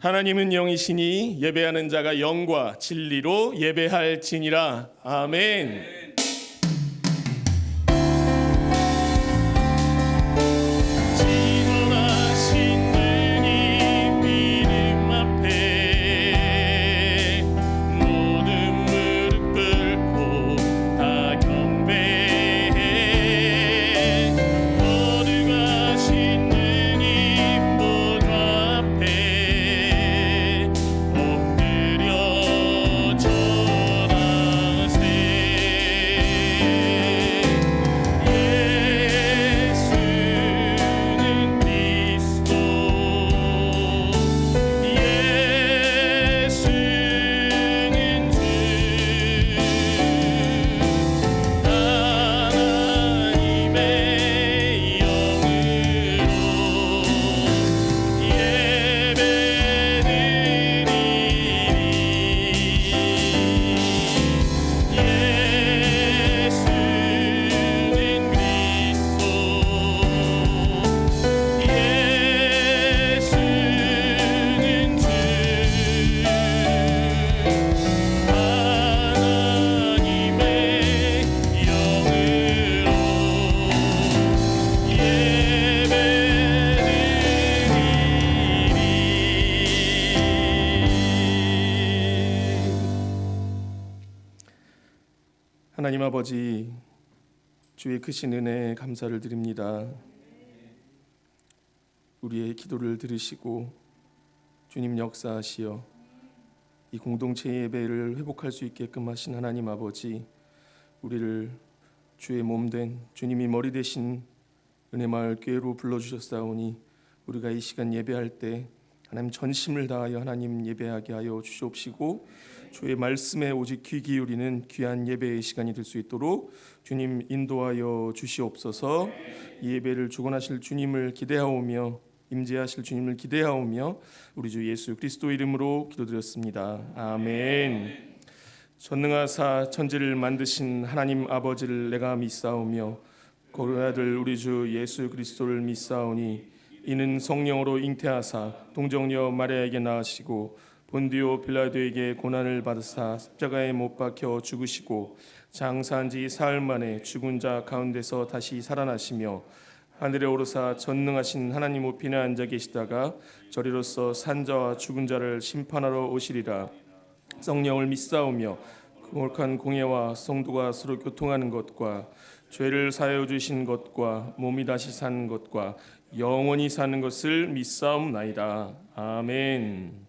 하나님은 영이시니 예배하는 자가 영과 진리로 예배할지니라. 아멘. 하나님 아버지, 주의 크신 은혜에 감사를 드립니다. 우리의 기도를 들으시고 주님 역사하시어 이 공동체 예배를 회복할 수 있게끔 하신 하나님 아버지, 우리를 주의 몸된 주님이 머리 되신 은혜마을 교회로 불러주셨사오니 우리가 이 시간 예배할 때 하나님 전심을 다하여 하나님 예배하게 하여 주시옵시고, 주의 말씀에 오직 귀 기울이는 귀한 예배의 시간이 될 수 있도록 주님 인도하여 주시옵소서. 이 예배를 주관하실 주님을 기대하오며 임재하실 주님을 기대하오며 우리 주 예수 그리스도 이름으로 기도드렸습니다. 아멘. 전능하사 천지를 만드신 하나님 아버지를 내가 믿사오며 거룩 아들 우리 주 예수 그리스도를 믿사오니 이는 성령으로 잉태하사 동정녀 마리아에게 낳으시고 본디오 빌라도에게 고난을 받으사 십자가에 못 박혀 죽으시고 장사한 지 사흘 만에 죽은 자 가운데서 다시 살아나시며 하늘에 오르사 전능하신 하나님 우편에 앉아 계시다가 저리로서 산자와 죽은 자를 심판하러 오시리라. 성령을 믿사오며 거룩한 공예와 성도가 서로 교통하는 것과 죄를 사하여 주신 것과 몸이 다시 사는 것과 영원히 사는 것을 믿사옵나이다. 아멘.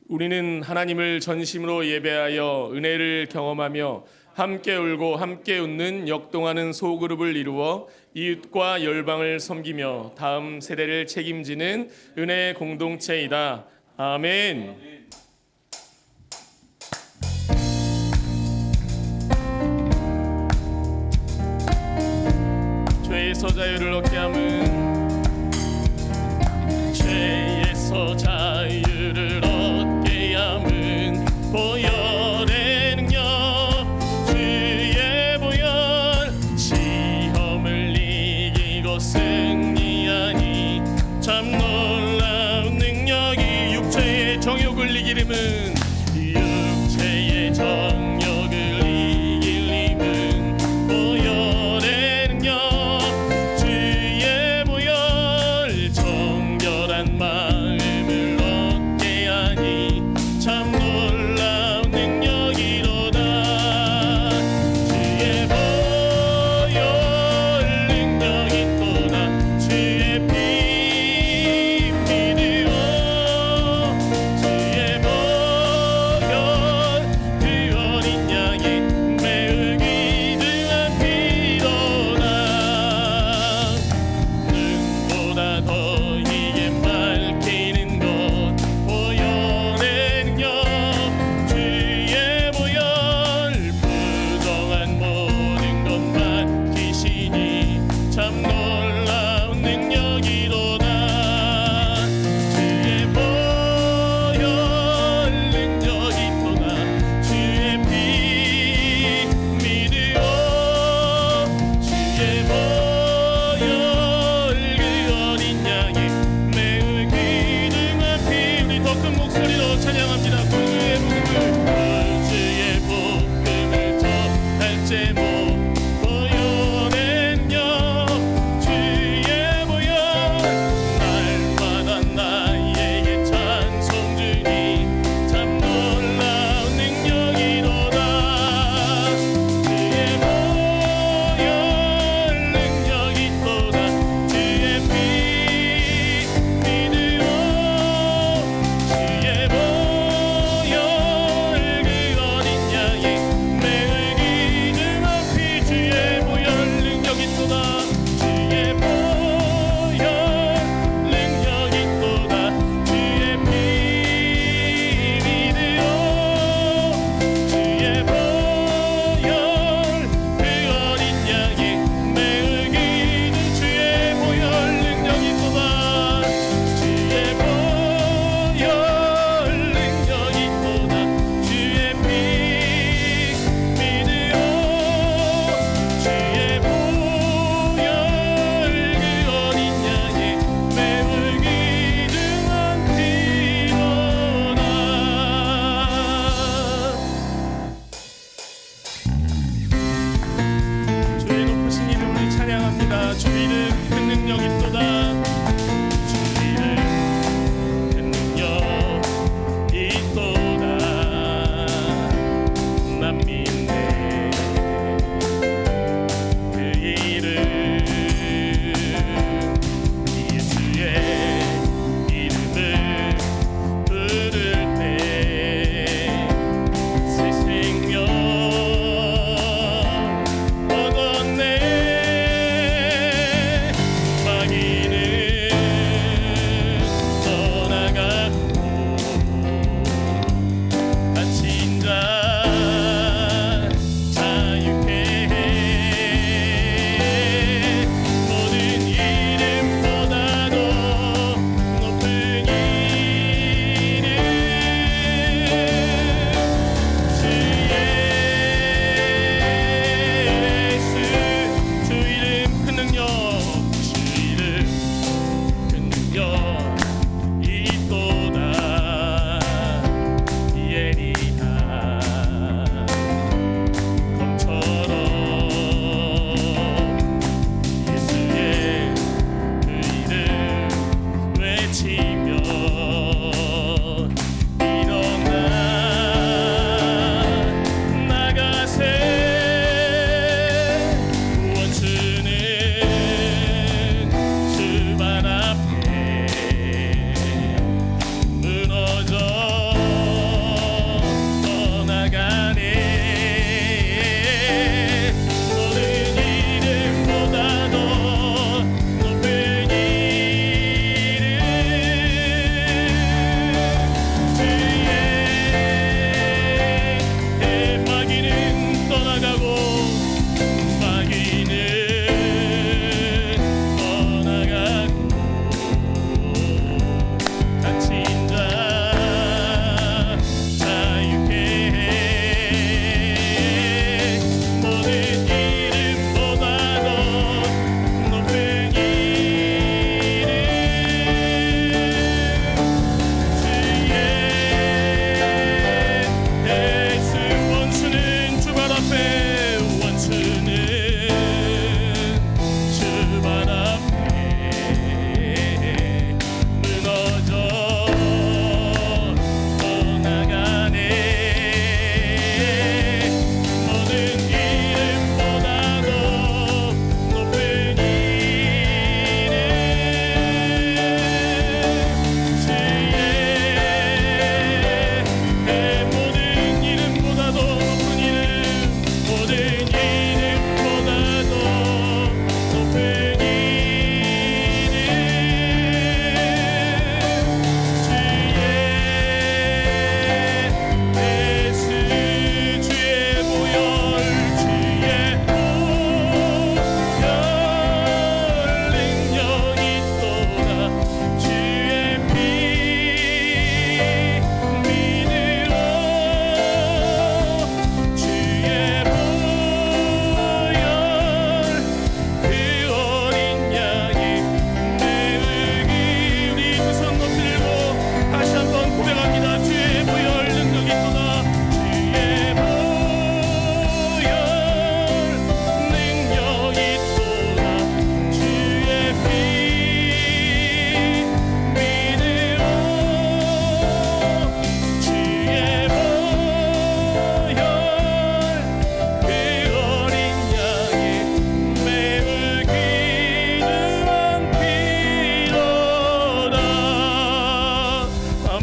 우리는 하나님을 전심으로 예배하여 은혜를 경험하며 함께 울고 함께 웃는 역동하는 소그룹을 이루어 이웃과 열방을 섬기며 다음 세대를 책임지는 은혜의 공동체이다. 아멘. 죄에서 자유를 얻게 함은 죄에서 자유를 얻게 함은 보혈의 능력, 주의 보혈, 시험을 이기고 승리하니 참 놀라운 능력이 육체의 정욕을 이기림은 육체의 정욕을 이길 힘은 보혈의 능력, 주의 보혈, 정결한 마음을 얻게 하니 참 놀라운 능력이로다. 주의 보혈 능력이 또다. 주의 피 믿으오. 주의 보혈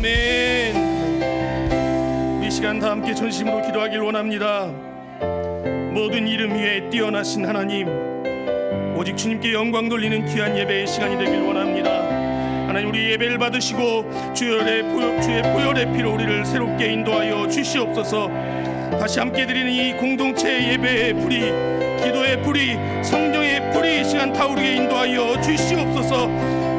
아멘. 우리 시간 다 함께 전심으로 기도하길 원합니다. 모든 이름 위에 뛰어나신 하나님, 오직 주님께 영광 돌리는 귀한 예배의 시간이 되길 원합니다. 하나님, 우리 예배를 받으시고 주의 보혈의 피로 우리를 새롭게 인도하여 주시옵소서. 다시 함께 드리는 이 공동체 예배의 불이, 기도의 불이, 성령의 불이 이 시간 타오르게 인도하여 주시옵소서.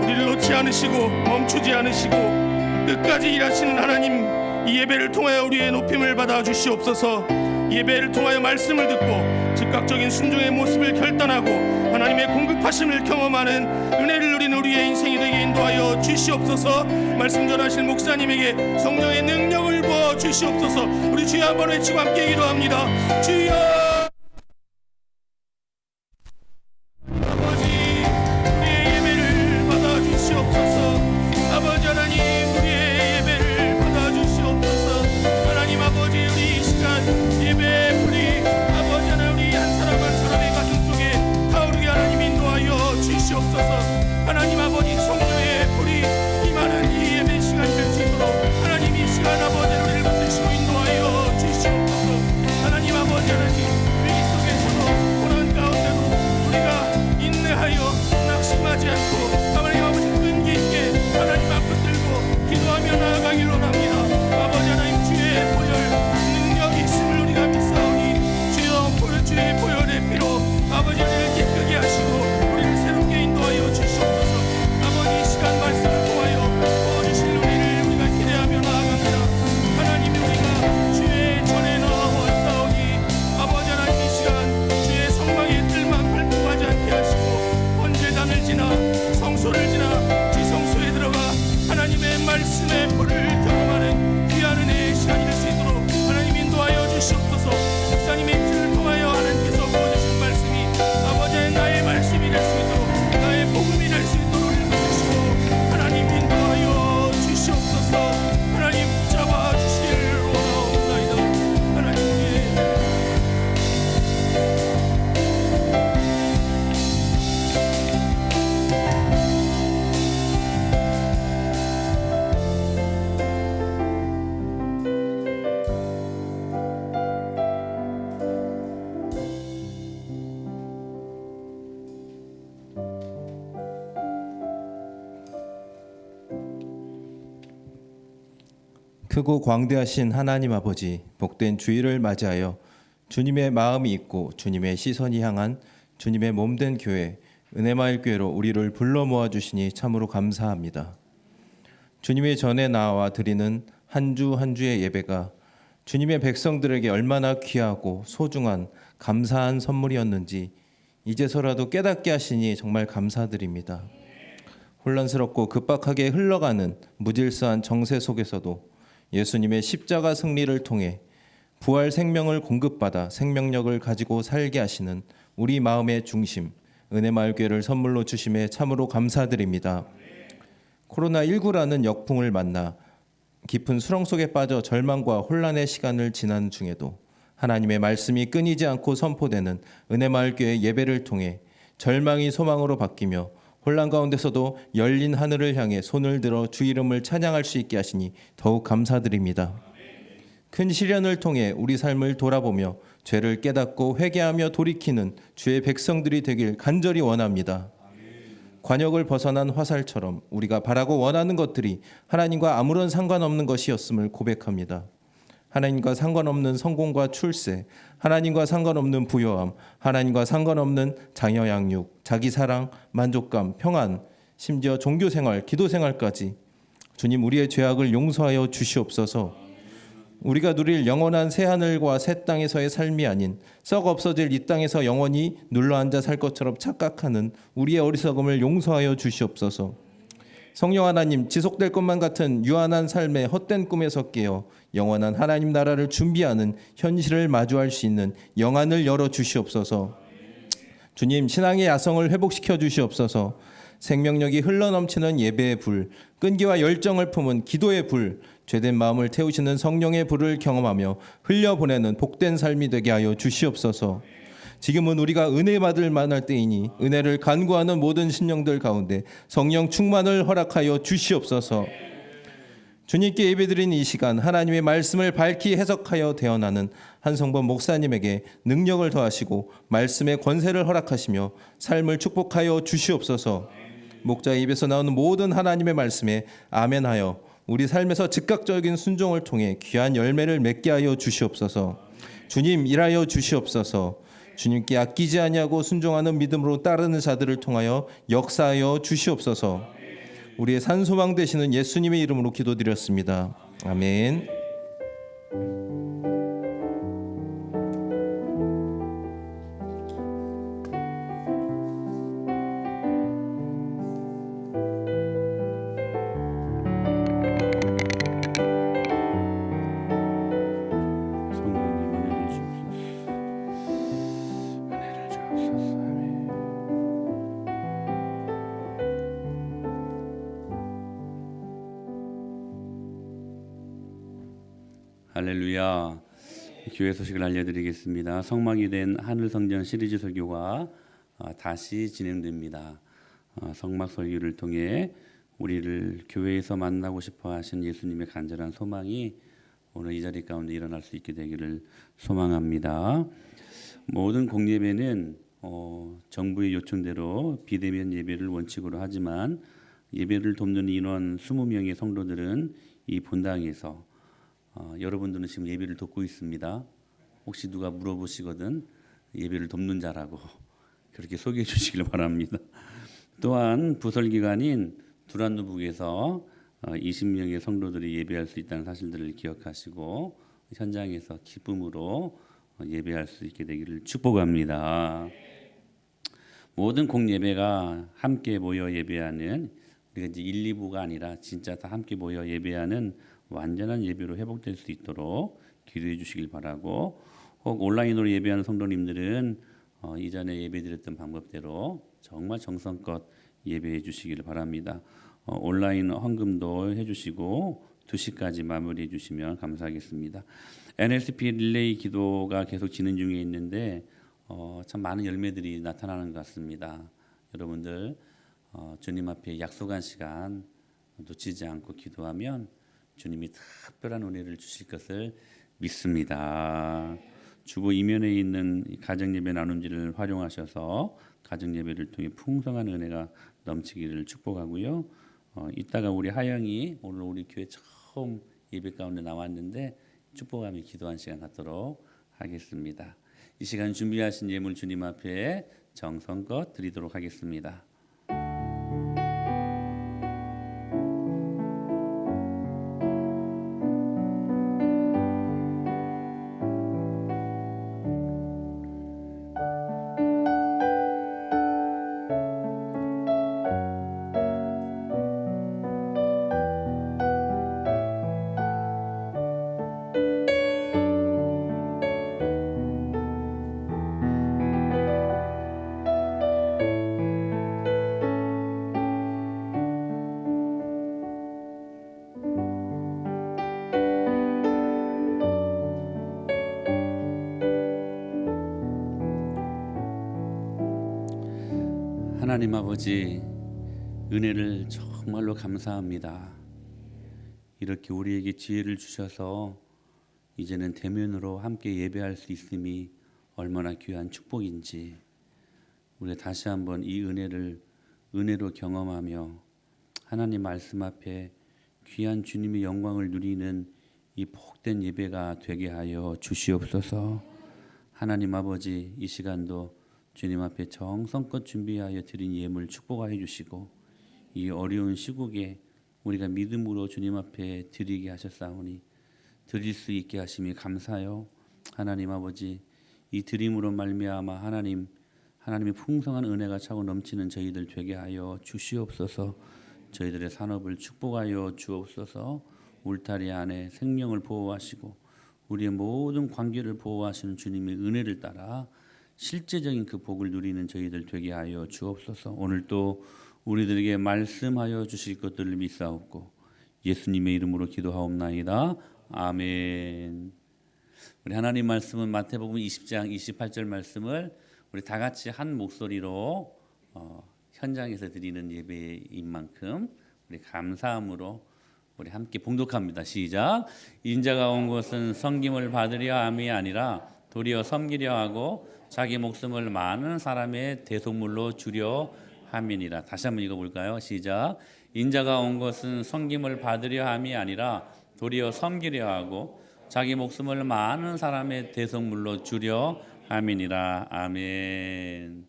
우리를 놓지 않으시고 멈추지 않으시고 끝까지 일하시는 하나님, 이 예배를 통하여 우리의 높임을 받아 주시옵소서. 예배를 통하여 말씀을 듣고 즉각적인 순종의 모습을 결단하고 하나님의 공급하심을 경험하는 은혜를 누리는 우리의 인생이 되게 인도하여 주시옵소서. 말씀 전하실 목사님에게 성령의 능력을 부어 주시옵소서. 우리 주여 한번 외치고 함께 기도합니다. 주여, 하나님 아버지, 성령의 불이 임하는 이 예배 시간 될 수 있도록 하나님 이 시간 아버지 우리를 붙드시고 인도하여 주시옵소서. 하나님 아버지, 하나님 위기 속에서도 고난 가운데도 우리가 인내하여 낙심하지 않고 하나님 아버지 끈기 있게 하나님 앞 붙들고 기도하며 나아가기를 원합니다. 아버지 하나님, 주의 보혈 능력이 있음을 우리가 믿사오니 주여 주의 보혈의 피로 아버지 우리를 기쁘게 하시고 우리를 새롭게 인도하여 주시옵소서. 아버지, 이 시간 말씀을 통하여 도와주실 우리를 우리가 기대하며 나아갑니다. 하나님이 우리가 주의 전에 나와왔사오니 아버지 하나님, 이 시간 주의 성막의 뜰만 발품하지 않게 하시고 번제단을 지나 성소를 지나 지성소에 들어가 하나님의 말씀의 불을 경험하는 귀한 은혜의 시간이 될 수 있도록 하나님 인도하여 주시옵소서. 목사님의 입술을 통하여 하나님께서 보여주신 말씀이 아버지의 나의 말씀이 될 수 있도록, 나의 복음이 될 수 있도록 읽어주시고 하나님 인도하여 주시옵소서. 하나님 붙잡아 주시기를 원하옵나이다. 하나님께 크고 광대하신 하나님 아버지, 복된 주일을 맞이하여 주님의 마음이 있고 주님의 시선이 향한 주님의 몸된 교회 은혜마을 교회로 우리를 불러 모아 주시니 참으로 감사합니다. 주님의 전에 나와 드리는 한 주 한 주의 예배가 주님의 백성들에게 얼마나 귀하고 소중한 감사한 선물이었는지 이제서라도 깨닫게 하시니 정말 감사드립니다. 혼란스럽고 급박하게 흘러가는 무질서한 정세 속에서도 예수님의 십자가 승리를 통해 부활 생명을 공급받아 생명력을 가지고 살게 하시는 우리 마음의 중심 은혜마을 교회를 선물로 주심에 참으로 감사드립니다. 코로나19라는 역풍을 만나 깊은 수렁 속에 빠져 절망과 혼란의 시간을 지난 중에도 하나님의 말씀이 끊이지 않고 선포되는 은혜마을 교회 예배를 통해 절망이 소망으로 바뀌며 혼란 가운데서도 열린 하늘을 향해 손을 들어 주 이름을 찬양할 수 있게 하시니 더욱 감사드립니다. 큰 시련을 통해 우리 삶을 돌아보며 죄를 깨닫고 회개하며 돌이키는 주의 백성들이 되길 간절히 원합니다. 관역을 벗어난 화살처럼 우리가 바라고 원하는 것들이 하나님과 아무런 상관없는 것이었음을 고백합니다. 하나님과 상관없는 성공과 출세, 하나님과 상관없는 부요함, 하나님과 상관없는 자녀 양육, 자기 사랑, 만족감, 평안, 심지어 종교생활, 기도생활까지 주님 우리의 죄악을 용서하여 주시옵소서. 우리가 누릴 영원한 새하늘과 새 땅에서의 삶이 아닌 썩 없어질 이 땅에서 영원히 눌러앉아 살 것처럼 착각하는 우리의 어리석음을 용서하여 주시옵소서. 성령 하나님, 지속될 것만 같은 유한한 삶의 헛된 꿈에서 깨어 영원한 하나님 나라를 준비하는 현실을 마주할 수 있는 영안을 열어 주시옵소서. 주님, 신앙의 야성을 회복시켜 주시옵소서. 생명력이 흘러넘치는 예배의 불, 끈기와 열정을 품은 기도의 불, 죄된 마음을 태우시는 성령의 불을 경험하며 흘려보내는 복된 삶이 되게 하여 주시옵소서. 지금은 우리가 은혜 받을 만할 때이니 은혜를 간구하는 모든 심령들 가운데 성령 충만을 허락하여 주시옵소서. 주님께 예배드리는 이 시간 하나님의 말씀을 밝히 해석하여 대언하는 한성범 목사님에게 능력을 더하시고 말씀의 권세를 허락하시며 삶을 축복하여 주시옵소서. 목자의 입에서 나오는 모든 하나님의 말씀에 아멘하여 우리 삶에서 즉각적인 순종을 통해 귀한 열매를 맺게 하여 주시옵소서. 주님 일하여 주시옵소서. 주님께 아끼지 아니하고 순종하는 믿음으로 따르는 자들을 통하여 역사하여 주시옵소서. 우리의 산소망 되시는 예수님의 이름으로 기도드렸습니다. 아멘. 성령님 은혜를 주옵소서. 은혜를 주옵소서. 아멘. 할렐루야. 교회 소식을 알려드리겠습니다. 성막이 된 하늘성전 시리즈 설교가 다시 진행됩니다. 성막 설교를 통해 우리를 교회에서 만나고 싶어 하신 예수님의 간절한 소망이 오늘 이 자리 가운데 일어날 수 있게 되기를 소망합니다. 모든 공예배는 정부의 요청대로 비대면 예배를 원칙으로 하지만 예배를 돕는 인원 20명의 성도들은 이 본당에서 여러분들은 지금 예배를 돕고 있습니다. 혹시 누가 물어보시거든 예배를 돕는 자라고 그렇게 소개해 주시길 바랍니다. 또한 부설기관인 두란노북에서 20명의 성도들이 예배할 수 있다는 사실들을 기억하시고 현장에서 기쁨으로 예배할 수 있게 되기를 축복합니다. 모든 공예배가 함께 모여 예배하는 우리가 이제 1, 2부가 아니라 진짜 다 함께 모여 예배하는 완전한 예배로 회복될 수 있도록 기도해 주시길 바라고, 혹 온라인으로 예배하는 성도님들은 이전에 예배드렸던 방법대로 정말 정성껏 예배해 주시길 바랍니다. 온라인 헌금도 해주시고 2시까지 마무리해 주시면 감사하겠습니다. NSP 릴레이 기도가 계속 진행 중에 있는데 참 많은 열매들이 나타나는 것 같습니다. 여러분들 주님 앞에 약속한 시간 놓치지 않고 기도하면 주님이 특별한 은혜를 주실 것을 믿습니다. 주보 이면에 있는 가정예배 나눔지를 활용하셔서 가정예배를 통해 풍성한 은혜가 넘치기를 축복하고요. 이따가 우리 하영이 오늘 우리 교회 처음 예배 가운데 나왔는데 축복하며 기도한 시간 갖도록 하겠습니다. 이 시간 준비하신 예물 주님 앞에 정성껏 드리도록 하겠습니다. 하나님 아버지, 은혜를 정말로 감사합니다. 이렇게 우리에게 지혜를 주셔서 이제는 대면으로 함께 예배할 수 있음이 얼마나 귀한 축복인지 우리가 다시 한번 이 은혜를 은혜로 경험하며 하나님 말씀 앞에 귀한 주님의 영광을 누리는 이 복된 예배가 되게 하여 주시옵소서. 하나님 아버지, 이 시간도 주님 앞에 정성껏 준비하여 드린 예물 축복하여 주시고 이 어려운 시국에 우리가 믿음으로 주님 앞에 드리게 하셨사오니 드릴 수 있게 하심이 감사요. 하나님 아버지, 이 드림으로 말미암아 하나님의 풍성한 은혜가 차고 넘치는 저희들 되게 하여 주시옵소서. 저희들의 산업을 축복하여 주옵소서. 울타리 안에 생명을 보호하시고 우리의 모든 관계를 보호하시는 주님의 은혜를 따라 실제적인 그 복을 누리는 저희들 되게 하여 주옵소서. 오늘 또 우리들에게 말씀하여 주실 것들을 믿사옵고 예수님의 이름으로 기도하옵나이다. 아멘. 우리 하나님 말씀은 마태복음 20장 28절 말씀을 우리 다 같이 한 목소리로 현장에서 드리는 예배인 만큼 우리 감사함으로 우리 함께 봉독합니다. 시작. 인자가 온 것은 섬김을 받으려 함이 아니라 도리어 섬기려 하고 자기 목숨을 많은 사람의 대속물로 주려 함이니라. 다시 한번 읽어볼까요? 시작. 인자가 온 것은 섬김을 받으려 함이 아니라 도리어 섬기려 하고 자기 목숨을 많은 사람의 대속물로 주려 함이니라. 아멘.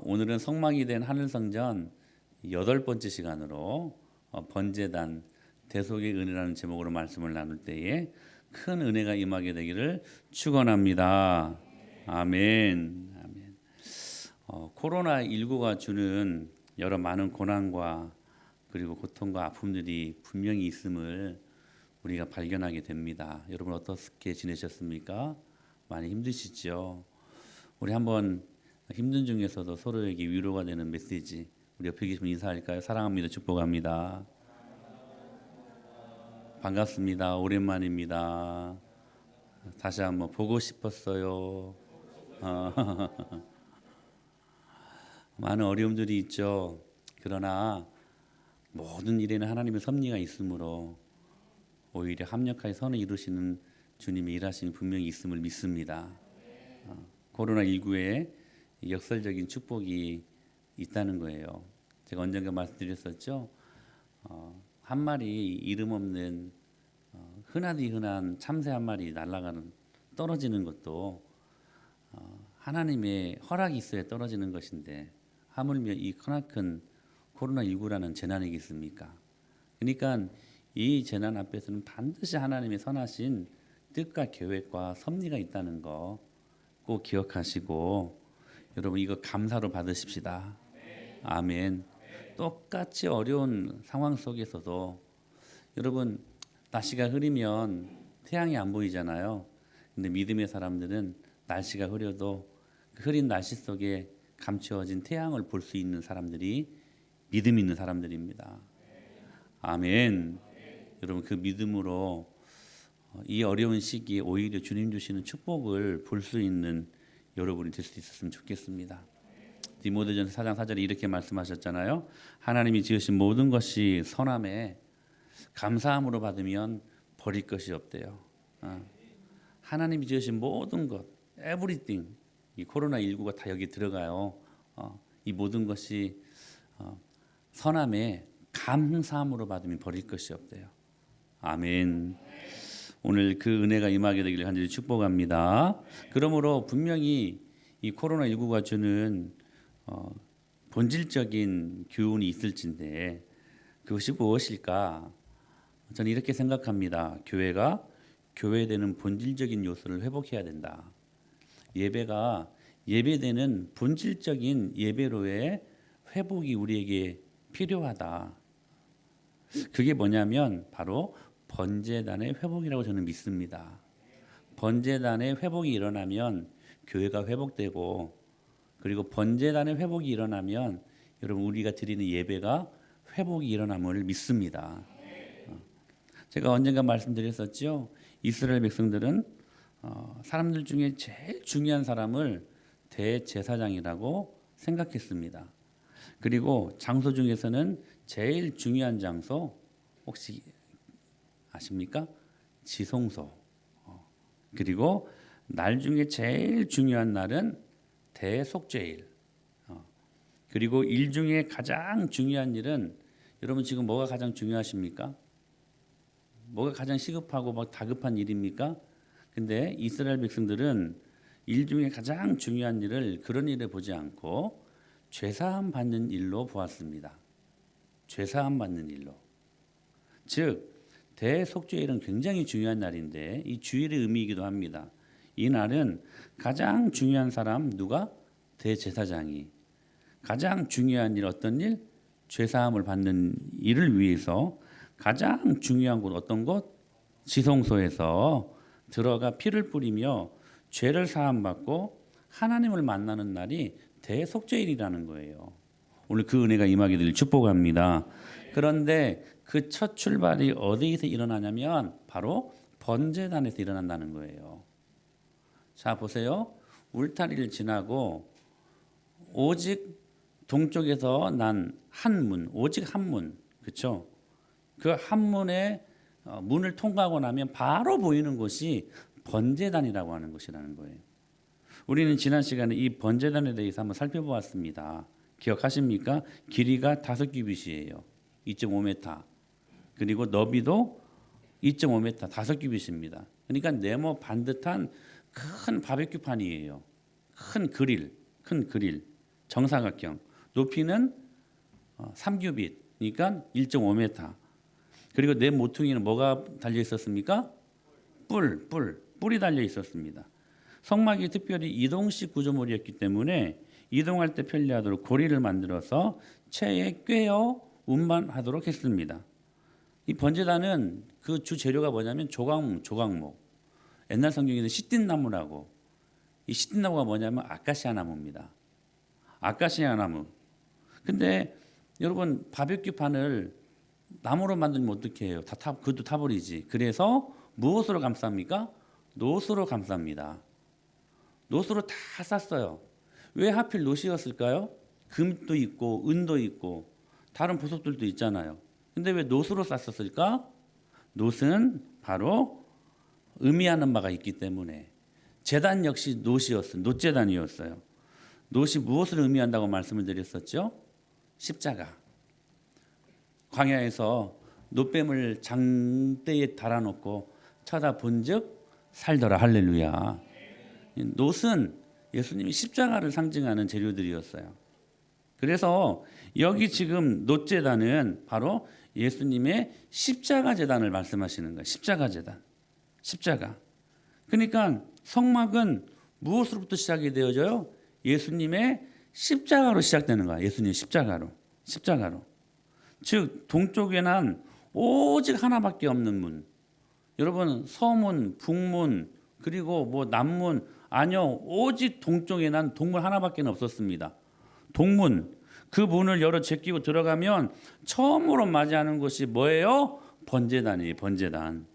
오늘은 성막이 된 하늘성전 8번째 시간으로 번제단 대속의 은혜라는 제목으로 말씀을 나눌 때에 큰 은혜가 임하게 되기를 축원합니다. 아멘. 아멘. 코로나19가 주는 여러 많은 고난과 그리고 고통과 아픔들이 분명히 있음을 우리가 발견하게 됩니다. 여러분 어떻게 지내셨습니까? 많이 힘드시죠? 우리 한번 힘든 중에서도 서로에게 위로가 되는 메시지, 우리 옆에 계시면 인사할까요? 사랑합니다. 축복합니다. 반갑습니다. 오랜만입니다. 다시 한번 보고 싶었어요. 많은 어려움들이 있죠. 그러나 모든 일에는 하나님의 섭리가 있으므로 오히려 합력하여 선을 이루시는 주님의 일하심이 분명히 있음을 믿습니다. 코로나19에 역설적인 축복이 있다는 거예요. 제가 언젠가 말씀드렸었죠. 한 마리 이름 없는 흔하디 흔한 참새 한 마리 날아가는 떨어지는 것도 하나님의 허락이 있어야 떨어지는 것인데 하물며 이 크나큰 코로나19라는 재난이겠습니까? 그러니까 이 재난 앞에서는 반드시 하나님의 선하신 뜻과 계획과 섭리가 있다는 거 꼭 기억하시고 여러분 이거 감사로 받으십시다. 아멘. 똑같이 어려운 상황 속에서도 여러분 날씨가 흐리면 태양이 안 보이잖아요. 근데 믿음의 사람들은 날씨가 흐려도 그 흐린 날씨 속에 감추어진 태양을 볼 수 있는 사람들이 믿음 있는 사람들입니다. 아멘. 여러분 그 믿음으로 이 어려운 시기에 오히려 주님 주시는 축복을 볼 수 있는 여러분이 될 수 있었으면 좋겠습니다. 디모데전서 4장 4절에 이렇게 말씀하셨잖아요. 하나님이 지으신 모든 것이 선함에 감사함으로 받으면 버릴 것이 없대요. 하나님이 지으신 모든 것, everything, 이 코로나19가 다 여기 들어가요. 이 모든 것이 선함에 감사함으로 받으면 버릴 것이 없대요. 아멘. 오늘 그 은혜가 임하게 되기를 간절히 축복합니다. 그러므로 분명히 이 코로나19가 주는 본질적인 교훈이 있을진데 그것이 무엇일까? 저는 이렇게 생각합니다. 교회가 교회되는 본질적인 요소를 회복해야 된다. 예배가 예배되는 본질적인 예배로의 회복이 우리에게 필요하다. 그게 뭐냐면 바로 번제단의 회복이라고 저는 믿습니다. 번제단의 회복이 일어나면 교회가 회복되고 그리고 번제단의 회복이 일어나면 여러분 우리가 드리는 예배가 회복이 일어남을 믿습니다. 제가 언젠가 말씀드렸었죠. 이스라엘 백성들은 사람들 중에 제일 중요한 사람을 대제사장이라고 생각했습니다. 그리고 장소 중에서는 제일 중요한 장소 혹시 아십니까? 지성소. 그리고 날 중에 제일 중요한 날은 대속죄일. 그리고 일 중에 가장 중요한 일은 여러분 지금 뭐가 가장 중요하십니까? 뭐가 가장 시급하고 막 다급한 일입니까? 근데 이스라엘 백성들은 일 중에 가장 중요한 일을 그런 일에 보지 않고 죄사함 받는 일로 보았습니다. 죄사함 받는 일로. 즉 대속죄일은 굉장히 중요한 날인데 이 주일의 의미이기도 합니다. 이 날은 가장 중요한 사람 누가? 대제사장이 가장 중요한 일 어떤 일? 죄사함을 받는 일을 위해서 가장 중요한 곳 어떤 곳? 지성소에서 들어가 피를 뿌리며 죄를 사함받고 하나님을 만나는 날이 대속죄일이라는 거예요. 오늘 그 은혜가 임하게 될 축복합니다. 그런데 그 첫 출발이 어디에서 일어나냐면 바로 번제단에서 일어난다는 거예요. 자 보세요. 울타리를 지나고 오직 동쪽에서 난 한 문, 오직 한 문, 그렇죠? 그 한문의 문을 통과하고 나면 바로 보이는 곳이 번제단이라고 하는 곳이라는 거예요. 우리는 지난 시간에 이 번제단에 대해서 한번 살펴보았습니다. 기억하십니까? 길이가 5규빗이에요. 2.5m. 그리고 너비도 2.5m, 5규빗입니다. 그러니까 네모 반듯한 큰 바베큐판이에요. 큰 그릴, 정사각형. 높이는 3규빗, 그러니까 1.5m. 그리고 네 모퉁이는 뭐가 달려 있었습니까? 뿔이 달려 있었습니다. 성막이 특별히 이동식 구조물이었기 때문에 이동할 때 편리하도록 고리를 만들어서 체에 꿰어 운반하도록 했습니다. 이 번제단은 그 주 재료가 뭐냐면 조각목. 옛날 성경에는 시띠나무라고. 이 시띠나무가 뭐냐면 아카시아 나무입니다. 아카시아 나무. 근데 여러분 바베큐 판을 나무로 만들면 어떻게 해요? 그것도 타버리지. 그래서 무엇으로 감쌉니까? 노수로 감쌉니다. 노수로 다 쌌어요. 왜 하필 노시였을까요? 금도 있고 은도 있고 다른 보석들도 있잖아요. 근데 왜 노수로 쌌었을까? 노스는 바로 의미하는 바가 있기 때문에 제단 역시 노제단이었어요. 노시 무엇을 의미한다고 말씀을 드렸었죠? 십자가. 광야에서 노뱀을 장대에 달아놓고 쳐다본즉 살더라. 할렐루야. 놋은 예수님이 십자가를 상징하는 재료들이었어요. 그래서 여기 지금 놋제단은 바로 예수님의 십자가 제단을 말씀하시는 거예요. 십자가 제단. 십자가. 그러니까 성막은 무엇으로부터 시작이 되어져요? 예수님의 십자가로 시작되는 거야. 예수님의 십자가로. 즉 동쪽에는 오직 하나밖에 없는 문. 여러분 서문, 북문, 그리고 뭐 남문 아니요. 오직 동쪽에는 동문 하나밖에 없었습니다. 동문. 그 문을 열어 제끼고 들어가면 처음으로 맞이하는 곳이 뭐예요? 번제단이에요. 번제단.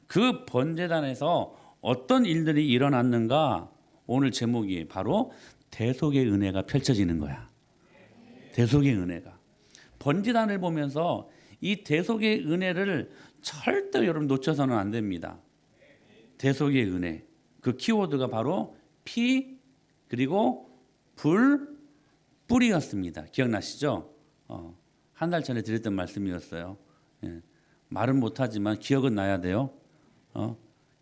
그 번제단에서 어떤 일들이 일어났는가? 오늘 제목이 바로 대속의 은혜가 펼쳐지는 거야. 대속의 은혜가. 번제단을 보면서 이 대속의 은혜를 절대 여러분 놓쳐서는 안 됩니다. 대속의 은혜. 그 키워드가 바로 피 그리고 뿔이었습니다. 기억나시죠? 한 달 전에 드렸던 말씀이었어요. 예. 말은 못하지만 기억은 나야 돼요.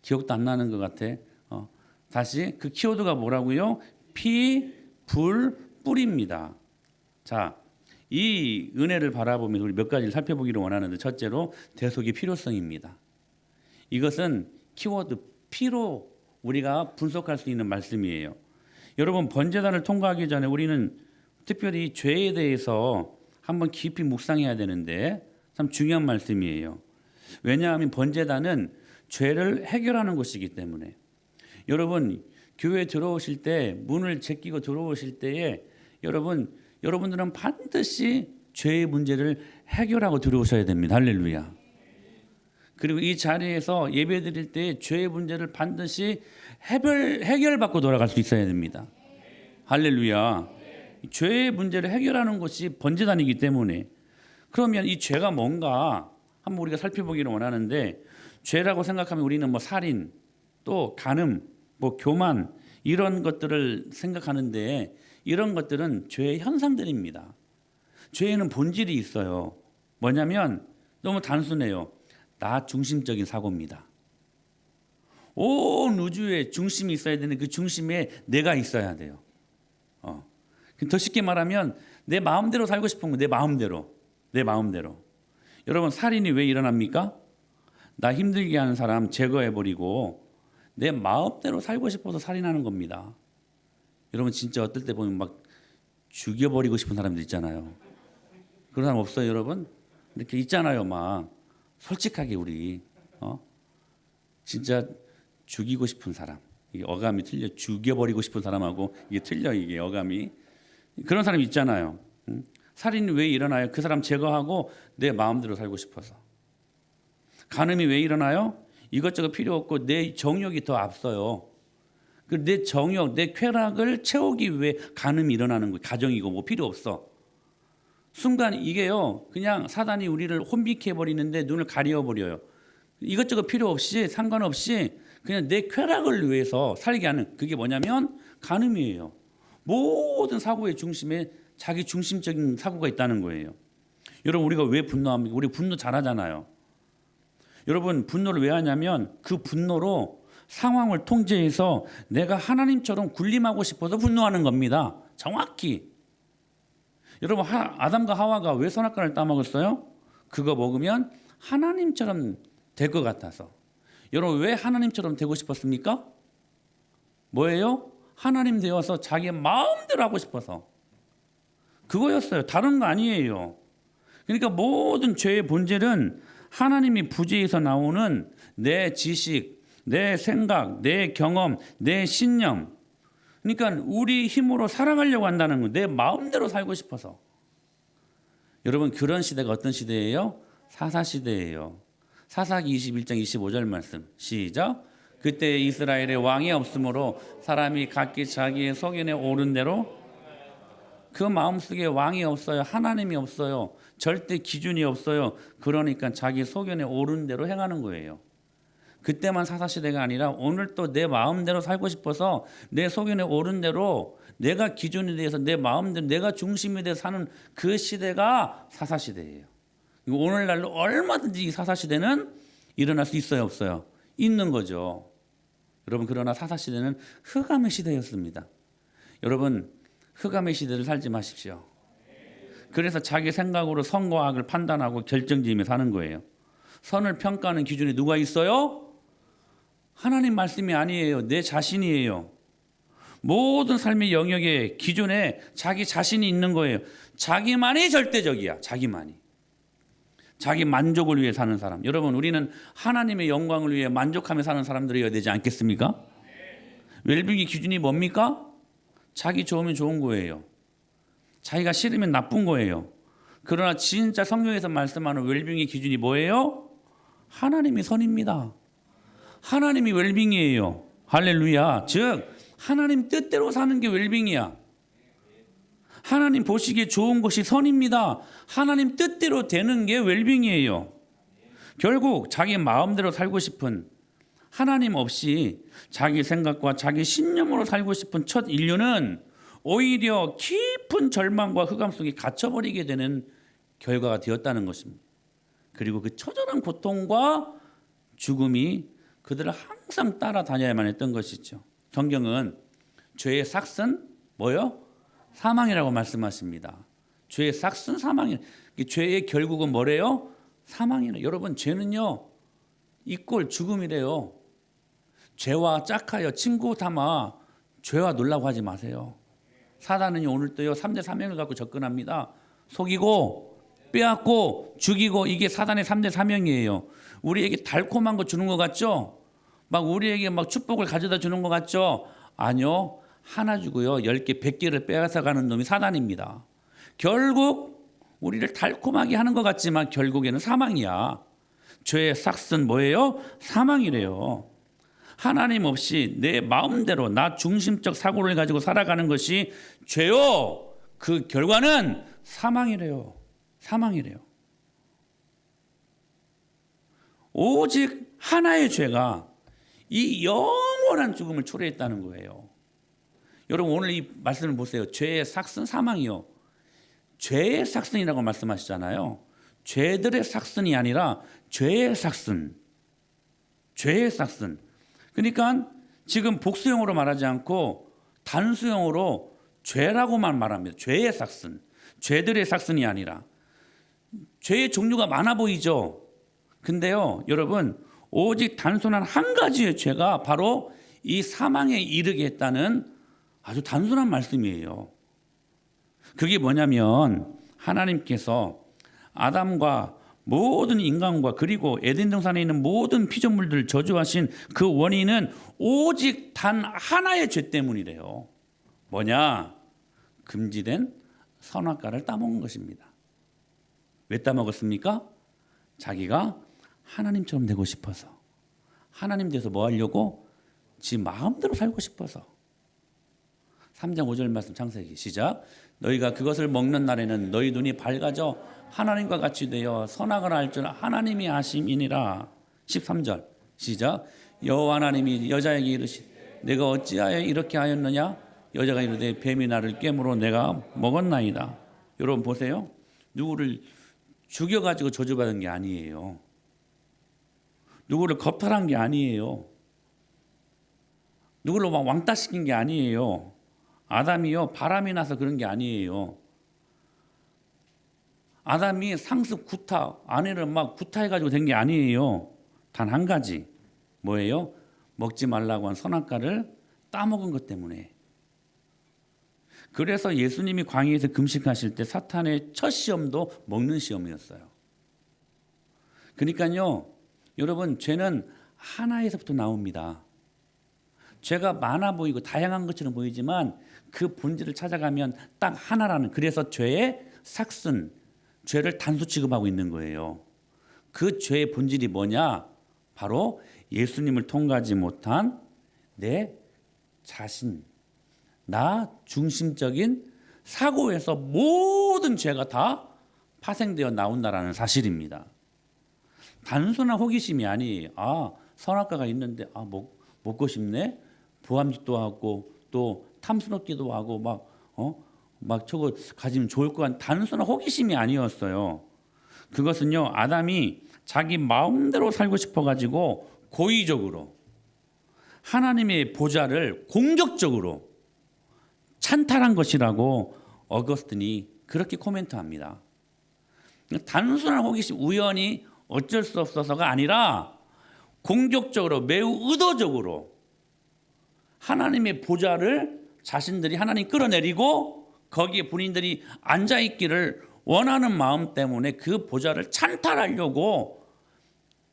기억도 안 나는 것 같아. 다시 그 키워드가 뭐라고요? 피, 뿔입니다. 자, 이 은혜를 바라보면서 우리 몇 가지를 살펴보기를 원하는데 첫째로 대속의 필요성입니다. 이것은 키워드 피로 우리가 분석할 수 있는 말씀이에요. 여러분 번제단을 통과하기 전에 우리는 특별히 죄에 대해서 한번 깊이 묵상해야 되는데 참 중요한 말씀이에요. 왜냐하면 번제단은 죄를 해결하는 곳이기 때문에 여러분 교회에 들어오실 때 문을 제끼고 들어오실 때에 여러분들은 반드시 죄의 문제를 해결하고 들어오셔야 됩니다. 할렐루야. 그리고 이 자리에서 예배 드릴 때 죄의 문제를 반드시 해결받고 돌아갈 수 있어야 됩니다. 할렐루야. 죄의 문제를 해결하는 것이 번제단이기 때문에 그러면 이 죄가 뭔가 한번 우리가 살펴보기를 원하는데 죄라고 생각하면 우리는 뭐 살인 또 간음 뭐 교만 이런 것들을 생각하는데 이런 것들은 죄의 현상들입니다. 죄에는 본질이 있어요. 뭐냐면 너무 단순해요. 나 중심적인 사고입니다. 온 우주에 중심이 있어야 되는 그 중심에 내가 있어야 돼요. 더 쉽게 말하면 내 마음대로 살고 싶은 거 내 마음대로. 여러분 살인이 왜 일어납니까? 나 힘들게 하는 사람 제거해버리고 내 마음대로 살고 싶어서 살인하는 겁니다. 여러분 진짜 어떨 때 보면 막 죽여버리고 싶은 사람들 있잖아요. 그런 사람 없어요 여러분? 이렇게 있잖아요 막 솔직하게 우리 진짜 죽이고 싶은 사람. 이게 어감이 틀려. 죽여버리고 싶은 사람하고 이게 틀려. 이게 어감이. 그런 사람 있잖아요. 살인이 왜 일어나요? 그 사람 제거하고 내 마음대로 살고 싶어서. 간음이 왜 일어나요? 이것저것 필요 없고 내 정욕이 더 앞서요. 내 정욕, 내 쾌락을 채우기 위해 간음이 일어나는 거예요. 가정이고 뭐 필요 없어. 순간 이게요, 그냥 사단이 우리를 혼미케 해버리는데 눈을 가려버려요. 이것저것 필요 없이 상관없이 그냥 내 쾌락을 위해서 살게 하는, 그게 뭐냐면 간음이에요. 모든 사고의 중심에 자기 중심적인 사고가 있다는 거예요. 여러분, 우리가 왜 분노합니까? 우리 분노 잘하잖아요. 여러분, 분노를 왜 하냐면 그 분노로 상황을 통제해서 내가 하나님처럼 군림하고 싶어서 분노하는 겁니다. 정확히. 여러분, 아담과 하와가 왜 선악과를 따먹었어요? 그거 먹으면 하나님처럼 될 것 같아서. 여러분, 왜 하나님처럼 되고 싶었습니까? 뭐예요? 하나님 되어서 자기 마음대로 하고 싶어서. 그거였어요. 다른 거 아니에요. 그러니까 모든 죄의 본질은 하나님이 부재에서 나오는 내 지식, 내 생각, 내 경험, 내 신념. 그러니까 우리 힘으로 살아가려고 한다는 거, 내 마음대로 살고 싶어서. 여러분, 그런 시대가 어떤 시대예요? 사사시대예요. 사사기 21장 25절 말씀 시작. 그때 이스라엘에 왕이 없으므로 사람이 각기 자기의 소견에 오른 대로, 그 마음속에 왕이 없어요. 하나님이 없어요. 절대 기준이 없어요. 그러니까 자기 소견에 오른 대로 행하는 거예요. 그때만 사사시대가 아니라 오늘 또 내 마음대로 살고 싶어서 내 소견에 오른 대로 내가 기준이 돼서 내 마음대로 내가 중심이 돼서 사는 그 시대가 사사시대예요. 오늘날로 얼마든지 이 사사시대는 일어날 수 있어요, 없어요? 있는 거죠. 여러분, 그러나 사사시대는 흑암의 시대였습니다. 여러분, 흑암의 시대를 살지 마십시오. 그래서 자기 생각으로 선과 악을 판단하고 결정지으며 사는 거예요. 선을 평가하는 기준이 누가 있어요? 하나님 말씀이 아니에요. 내 자신이에요. 모든 삶의 영역의 기준에 자기 자신이 있는 거예요. 자기만이 절대적이야. 자기만이. 자기 만족을 위해 사는 사람. 여러분, 우리는 하나님의 영광을 위해 만족하며 사는 사람들이어야 되지 않겠습니까? 웰빙의 기준이 뭡니까? 자기 좋으면 좋은 거예요. 자기가 싫으면 나쁜 거예요. 그러나 진짜 성경에서 말씀하는 웰빙의 기준이 뭐예요? 하나님이 선입니다. 하나님이 웰빙이에요. 할렐루야. 즉 하나님 뜻대로 사는 게 웰빙이야. 하나님 보시기에 좋은 것이 선입니다. 하나님 뜻대로 되는 게 웰빙이에요. 결국 자기 마음대로 살고 싶은, 하나님 없이 자기 생각과 자기 신념으로 살고 싶은 첫 인류는 오히려 깊은 절망과 흑암 속에 갇혀버리게 되는 결과가 되었다는 것입니다. 그리고 그 처절한 고통과 죽음이 그들을 항상 따라다녀야만 했던 것이죠. 성경은 죄의 삭은 뭐요? 사망이라고 말씀하십니다. 죄의 삭은 사망이. 죄의 결국은 뭐래요? 사망이래요. 여러분, 죄는요 이꼴 죽음이래요. 죄와 짝하여 친구 삼아 죄와 놀라고 하지 마세요. 사단은 오늘도요 3대 사명을 갖고 접근합니다. 속이고 빼앗고 죽이고, 이게 사단의 3대 사명이에요. 우리에게 달콤한 거 주는 것 같죠? 막 우리에게 막 축복을 가져다 주는 것 같죠? 아니요. 하나 주고요 10개 100개를 빼앗아 가는 놈이 사단입니다. 결국 우리를 달콤하게 하는 것 같지만 결국에는 사망이야. 죄의 삭은 뭐예요? 사망이래요. 하나님 없이 내 마음대로 나 중심적 사고를 가지고 살아가는 것이 죄요. 그 결과는 사망이래요. 사망이래요. 오직 하나의 죄가 이 영원한 죽음을 초래했다는 거예요. 여러분, 오늘 이 말씀을 보세요. 죄의 삭은 사망이요. 죄의 삭은이라고 말씀하시잖아요. 죄들의 삭은이 아니라 죄의 삭은. 죄의 삭은. 그러니까 지금 복수형으로 말하지 않고 단수형으로 죄라고만 말합니다. 죄의 삭은. 죄들의 삭은이 아니라. 죄의 종류가 많아 보이죠. 근데요, 여러분, 오직 단순한 한 가지의 죄가 바로 이 사망에 이르게 했다는 아주 단순한 말씀이에요. 그게 뭐냐면 하나님께서 아담과 모든 인간과 그리고 에덴 동산에 있는 모든 피조물들을 저주하신 그 원인은 오직 단 하나의 죄 때문이래요. 뭐냐? 금지된 선악과를 따먹은 것입니다. 왜 따먹었습니까? 자기가 하나님처럼 되고 싶어서. 하나님 돼서 뭐 하려고? 지 마음대로 살고 싶어서. 3장 5절 말씀 창세기 시작. 너희가 그것을 먹는 날에는 너희 눈이 밝아져 하나님과 같이 되어 선악을 알 줄 하나님이 아심이니라. 13절 시작. 여호와 하나님이 여자에게 이르시되 내가 어찌하여 이렇게 하였느냐. 여자가 이르되 뱀이 나를 깨물어 내가 먹었나이다. 여러분 보세요. 누구를 죽여가지고 저주받은 게 아니에요. 누구를 겁탈한 게 아니에요. 누구를 막 왕따시킨 게 아니에요. 아담이요 바람이 나서 그런 게 아니에요. 아담이 상습 구타, 아내를 막 구타해가지고 된 게 아니에요. 단 한 가지 뭐예요? 먹지 말라고 한 선악과를 따먹은 것 때문에. 그래서 예수님이 광야에서 금식하실 때 사탄의 첫 시험도 먹는 시험이었어요. 그러니까요 여러분 죄는 하나에서부터 나옵니다. 죄가 많아 보이고 다양한 것처럼 보이지만 그 본질을 찾아가면 딱 하나라는, 그래서 죄의 삭슨, 죄를 단수 취급하고 있는 거예요. 그 죄의 본질이 뭐냐? 바로 예수님을 통과하지 못한 내 자신, 나 중심적인 사고에서 모든 죄가 다 파생되어 나온다라는 사실입니다. 단순한 호기심이 아니에요. 아, 선악과가 있는데 먹고 싶네. 부함직도 하고 또 탐스럽기도 하고 막 저거 가지면 좋을 것 같은 단순한 호기심이 아니었어요. 그것은요 아담이 자기 마음대로 살고 싶어가지고 고의적으로 하나님의 보좌를 공격적으로 찬탈한 것이라고 어거스틴이 그렇게 코멘트합니다. 단순한 호기심, 우연히 어쩔 수 없어서가 아니라 공격적으로 매우 의도적으로 하나님의 보좌를 자신들이 하나님 끌어내리고 거기에 본인들이 앉아있기를 원하는 마음 때문에 그 보좌를 찬탈하려고,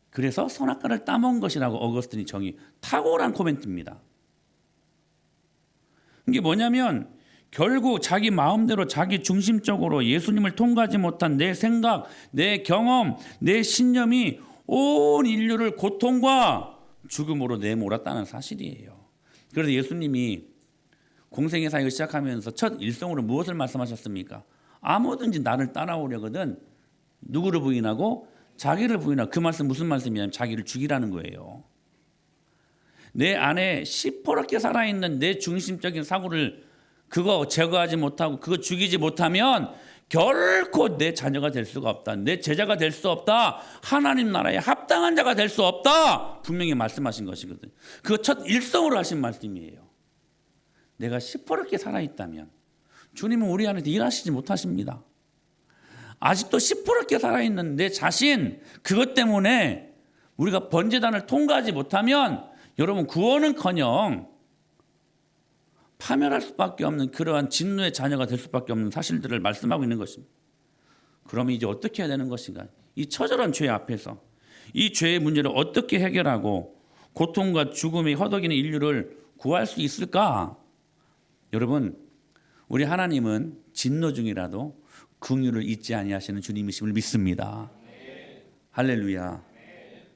그래서 선악과를 따먹은 것이라고 어거스틴이 탁월한 코멘트입니다. 이게 뭐냐면 결국 자기 마음대로 자기 중심적으로 예수님을 통과하지 못한 내 생각, 내 경험, 내 신념이 온 인류를 고통과 죽음으로 내몰았다는 사실이에요. 그래서 예수님이 공생의 사역을 시작하면서 첫 일성으로 무엇을 말씀하셨습니까? 아무든지 나를 따라오려거든 누구를 부인하고 자기를 부인하고. 그 말씀 무슨 말씀이냐면 자기를 죽이라는 거예요. 내 안에 시퍼렇게 살아있는 내 중심적인 사고를 그거 제거하지 못하고 그거 죽이지 못하면 결코 내 자녀가 될 수가 없다. 내 제자가 될 수 없다. 하나님 나라에 합당한 자가 될 수 없다. 분명히 말씀하신 것이거든요. 그거 첫 일성으로 하신 말씀이에요. 내가 시퍼렇게 살아있다면 주님은 우리 안에서 일하시지 못하십니다. 아직도 시퍼렇게 살아있는 내 자신, 그것 때문에 우리가 번제단을 통과하지 못하면 여러분 구원은커녕 파멸할 수밖에 없는 그러한 진노의 자녀가 될 수밖에 없는 사실들을 말씀하고 있는 것입니다. 그러면 이제 어떻게 해야 되는 것인가? 이 처절한 죄 앞에서 이 죄의 문제를 어떻게 해결하고 고통과 죽음이 허덕이는 인류를 구할 수 있을까? 여러분, 우리 하나님은 진노 중이라도 긍휼을 잊지 아니하시는 주님이심을 믿습니다. 할렐루야.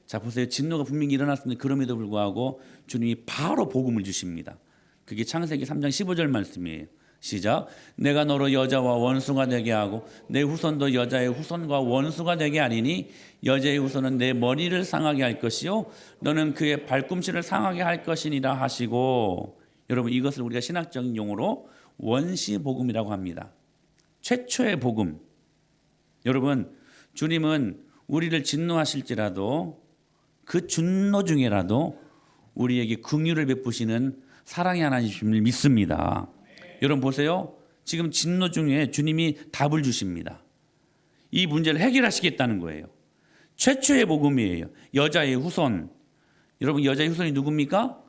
자, 보세요. 진노가 분명히 일어났는데 그럼에도 불구하고 주님이 바로 복음을 주십니다. 그게 창세기 3장 15절 말씀이에요. 시작. 내가 너로 여자와 원수가 되게 하고 내 후손도 여자의 후손과 원수가 되게 하리니 여자의 후손은 내 머리를 상하게 할 것이요 너는 그의 발꿈치를 상하게 할 것이니라 하시고. 여러분, 이것을 우리가 신학적인 용어로 원시복음이라고 합니다. 최초의 복음. 여러분, 주님은 우리를 진노하실지라도 그 진노 중에라도 우리에게 긍휼을 베푸시는 사랑의 하나님을 믿습니다. 여러분 보세요. 지금 진노 중에 주님이 답을 주십니다. 이 문제를 해결하시겠다는 거예요. 최초의 복음이에요. 여자의 후손. 여러분, 여자의 후손이 누굽니까?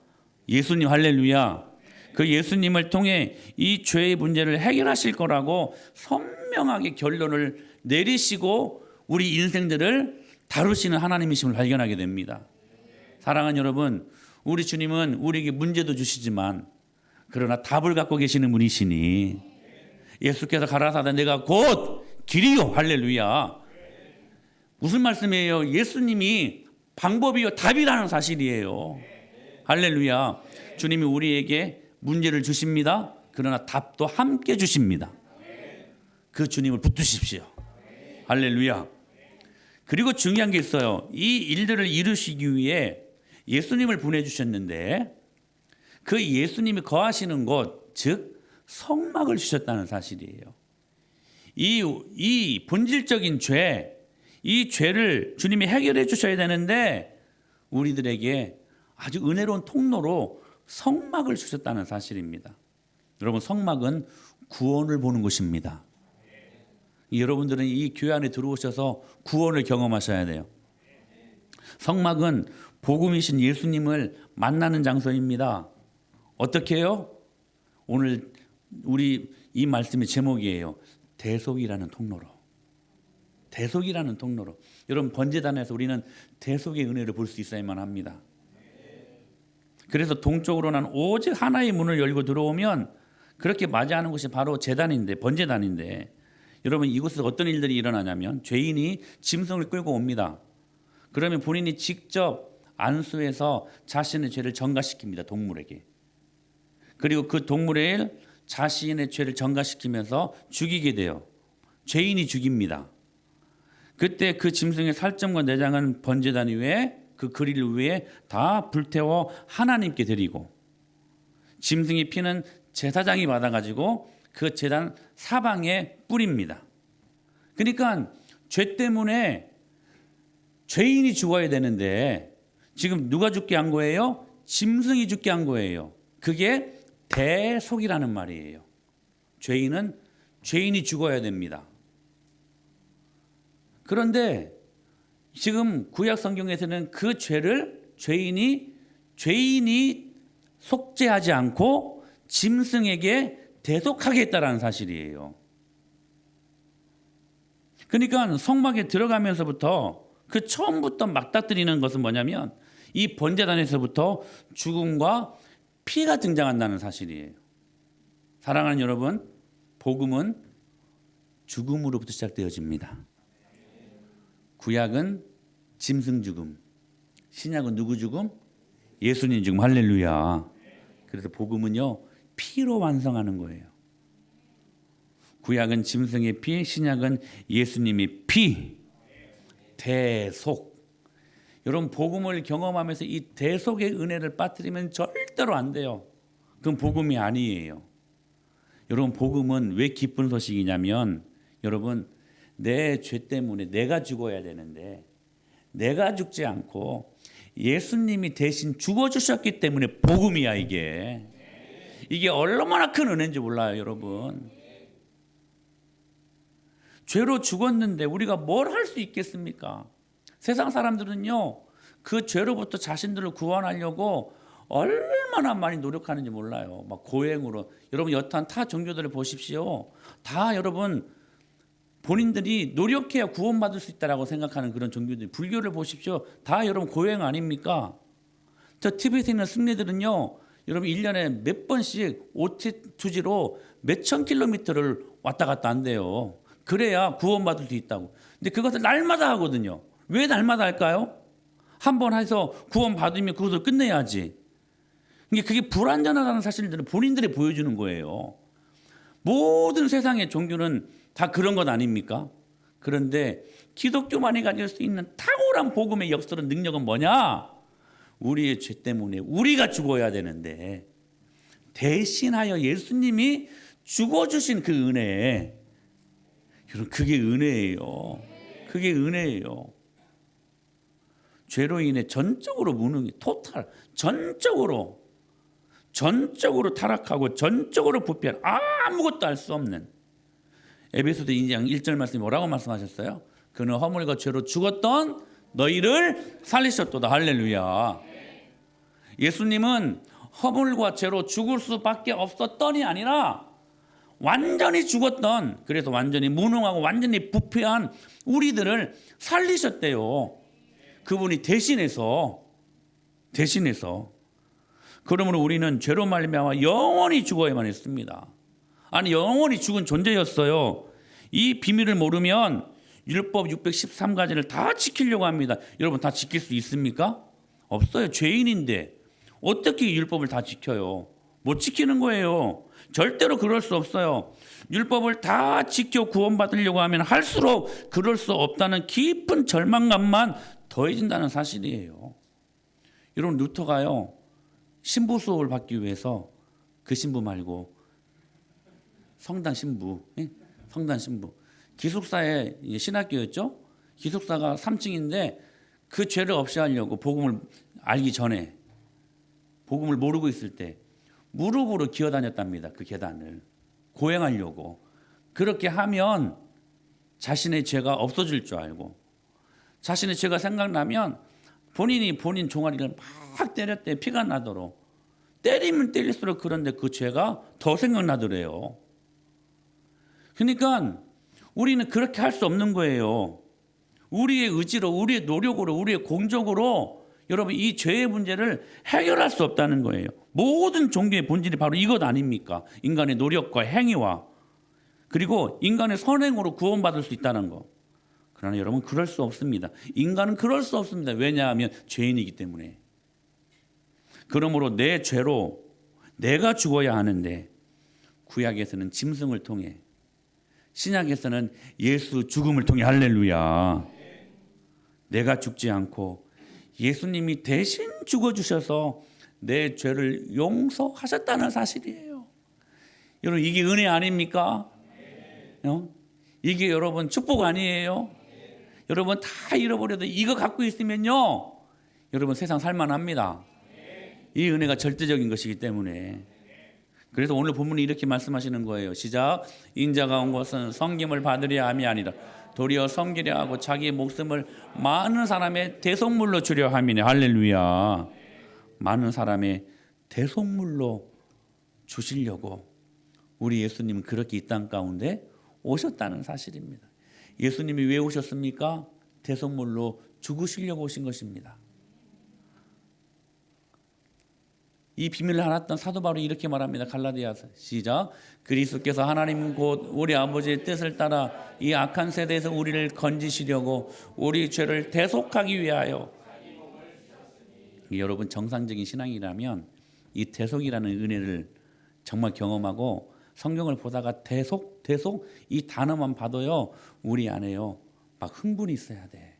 예수님. 할렐루야. 그 예수님을 통해 이 죄의 문제를 해결하실 거라고 선명하게 결론을 내리시고 우리 인생들을 다루시는 하나님이심을 발견하게 됩니다. 사랑하는 여러분, 우리 주님은 우리에게 문제도 주시지만 그러나 답을 갖고 계시는 분이시니 예수께서 가라사대 내가 곧 길이요. 할렐루야. 무슨 말씀이에요? 예수님이 방법이요 답이라는 사실이에요. 할렐루야. 주님이 우리에게 문제를 주십니다. 그러나 답도 함께 주십니다. 그 주님을 붙드십시오. 할렐루야. 그리고 중요한 게 있어요. 이 일들을 이루시기 위해 예수님을 보내주셨는데 그 예수님이 거하시는 곳, 즉 성막을 주셨다는 사실이에요. 이 본질적인 죄, 이 죄를 주님이 해결해 주셔야 되는데 우리들에게 아주 은혜로운 통로로 성막을 주셨다는 사실입니다. 여러분, 성막은 구원을 보는 곳입니다. 여러분들은 이 교회 안에 들어오셔서 구원을 경험하셔야 돼요. 성막은 복음이신 예수님을 만나는 장소입니다. 어떻게 해요? 오늘 우리 이 말씀의 제목이에요. 대속이라는 통로로. 대속이라는 통로로. 여러분, 번제단에서 우리는 대속의 은혜를 볼 수 있어야만 합니다. 그래서 동쪽으로는 오직 하나의 문을 열고 들어오면 그렇게 맞이하는 곳이 바로 제단인데, 번제단인데, 여러분, 이곳에서 어떤 일들이 일어나냐면 죄인이 짐승을 끌고 옵니다. 그러면 본인이 직접 안수해서 자신의 죄를 전가시킵니다. 동물에게. 그리고 그 동물의 자신의 죄를 전가시키면서 죽이게 돼요. 죄인이 죽입니다. 그때 그 짐승의 살점과 내장은 번제단 위에, 그 그릴 위에 다 불태워 하나님께 드리고, 짐승의 피는 제사장이 받아가지고 그 제단 사방에 뿌립니다. 그러니까 죄 때문에 죄인이 죽어야 되는데 지금 누가 죽게 한 거예요? 짐승이 죽게 한 거예요. 그게 대속이라는 말이에요. 죄인이 죽어야 됩니다. 그런데 지금 구약 성경에서는 그 죄를 죄인이 속죄하지 않고 짐승에게 대속하겠다라는 사실이에요. 그러니까 성막에 들어가면서부터 그 처음부터 맞닥뜨리는 것은 뭐냐면 이 번제단에서부터 죽음과 피가 등장한다는 사실이에요. 사랑하는 여러분, 복음은 죽음으로부터 시작되어집니다. 구약은 짐승 죽음, 신약은 누구 죽음? 예수님 죽음. 할렐루야. 그래서 복음은요, 피로 완성하는 거예요. 구약은 짐승의 피, 신약은 예수님의 피. 대속. 여러분, 복음을 경험하면서 이 대속의 은혜를 빠뜨리면 절대로 안 돼요. 그건 복음이 아니에요. 여러분, 복음은 왜 기쁜 소식이냐면, 여러분, 내 죄 때문에 내가 죽어야 되는데 내가 죽지 않고 예수님이 대신 죽어주셨기 때문에 복음이야. 이게 얼마나 큰 은혜인지 몰라요, 여러분. 죄로 죽었는데 우리가 뭘 할 수 있겠습니까? 세상 사람들은요, 그 죄로부터 자신들을 구원하려고 얼마나 많이 노력하는지 몰라요. 막 고행으로. 여러분, 여탄 타 종교들을 보십시오. 다 여러분 본인들이 노력해야 구원받을 수 있다라고 생각하는 그런 종교들. 불교를 보십시오. 다 여러분 고행 아닙니까? 저 티베트에 있는 승려들은요, 여러분 1년에 몇 번씩 오티 투지로 몇천 킬로미터를 왔다 갔다 한대요. 그래야 구원받을 수 있다고. 근데 그것을 날마다 하거든요. 왜 날마다 할까요? 한 번 해서 구원받으면 그것을 끝내야지. 그게 불완전하다는 사실들을 본인들이 보여주는 거예요. 모든 세상의 종교는 다 그런 것 아닙니까? 그런데 기독교만이 가질 수 있는 탁월한 복음의 역설은 능력은 뭐냐? 우리의 죄 때문에 우리가 죽어야 되는데 대신하여 예수님이 죽어주신 그 은혜. 여러분, 그게 은혜예요. 그게 은혜예요. 죄로 인해 전적으로 무능이 전적으로 타락하고 전적으로 부패한 아무것도 할 수 없는 에베소서 2장 1절 말씀이 뭐라고 말씀하셨어요? 그는 허물과 죄로 죽었던 너희를 살리셨도다. 할렐루야. 예수님은 허물과 죄로 죽을 수밖에 없었던이 아니라 완전히 죽었던, 그래서 완전히 무능하고 완전히 부패한 우리들을 살리셨대요. 그분이 대신해서. 그러므로 우리는 죄로 말미암아 영원히 죽어야만 했습니다. 아니, 영원히 죽은 존재였어요. 이 비밀을 모르면 율법 613가지를 다 지키려고 합니다. 여러분, 다 지킬 수 있습니까? 없어요. 죄인인데 어떻게 율법을 다 지켜요? 못 지키는 거예요. 절대로 그럴 수 없어요. 율법을 다 지켜 구원받으려고 하면 할수록 그럴 수 없다는 깊은 절망감만 더해진다는 사실이에요. 여러분, 루터가요, 신부 수업을 받기 위해서 그 신부 말고 성당 신부, 성당 신부, 기숙사에 신학교였죠. 기숙사가 3층인데 그 죄를 없이 하려고, 복음을 알기 전에, 복음을 모르고 있을 때 무릎으로 기어다녔답니다. 그 계단을 고행하려고. 그렇게 하면 자신의 죄가 없어질 줄 알고, 자신의 죄가 생각나면 본인이 본인 종아리를 막 때렸대. 피가 나도록. 때리면 때릴수록 그런데 그 죄가 더 생각나더래요. 그러니까 우리는 그렇게 할 수 없는 거예요. 우리의 의지로, 우리의 노력으로, 우리의 공적으로 여러분 이 죄의 문제를 해결할 수 없다는 거예요. 모든 종교의 본질이 바로 이것 아닙니까? 인간의 노력과 행위와 그리고 인간의 선행으로 구원받을 수 있다는 거. 그러나 여러분, 그럴 수 없습니다. 인간은 그럴 수 없습니다. 왜냐하면 죄인이기 때문에. 그러므로 내 죄로 내가 죽어야 하는데, 구약에서는 짐승을 통해, 신약에서는 예수 죽음을 통해, 할렐루야, 내가 죽지 않고 예수님이 대신 죽어주셔서 내 죄를 용서하셨다는 사실이에요. 여러분, 이게 은혜 아닙니까? 이게 여러분 축복 아니에요? 여러분, 다 잃어버려도 이거 갖고 있으면요, 여러분 세상 살만합니다. 이 은혜가 절대적인 것이기 때문에. 그래서 오늘 본문이 이렇게 말씀하시는 거예요. 시작. 인자가 온 것은 섬김을 받으려 함이 아니라 도리어 섬기려 하고 자기의 목숨을 많은 사람의 대속물로 주려 함이네. 할렐루야. 많은 사람의 대속물로 주시려고 우리 예수님은 그렇게 이 땅 가운데 오셨다는 사실입니다. 예수님이 왜 오셨습니까? 대속물로 죽으시려고 오신 것입니다. 이 비밀을 알았던 사도 바울이 이렇게 말합니다. 갈라디아서 시작. 그리스도께서 하나님 곧 우리 아버지의 뜻을 따라 이 악한 세대에서 우리를 건지시려고 우리 죄를 대속하기 위하여. 여러분, 정상적인 신앙이라면 이 대속이라는 은혜를 정말 경험하고 성경을 보다가 대속 이 단어만 봐도요, 우리 안에요 막 흥분이 있어야 돼.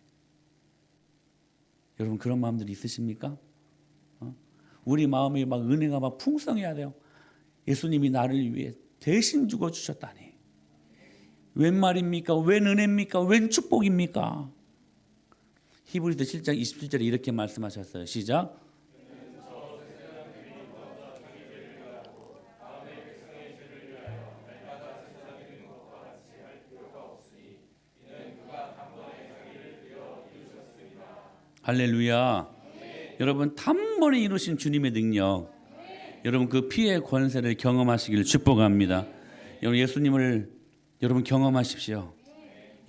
여러분, 그런 마음들이 있으십니까? 우리 마음이 막 은혜가 막 풍성해야 돼요. 예수님이 나를 위해 대신 죽어주셨다니. 웬 말입니까? 웬 은혜입니까? 웬 축복입니까? 히브리서 7장 27절에 이렇게 말씀하셨어요. 시작. 할렐루야. 여러분, 단번에 이루신 주님의 능력, 여러분 그 피의 권세를 경험하시기를 축복합니다. 여러분, 예수님을 여러분 경험하십시오.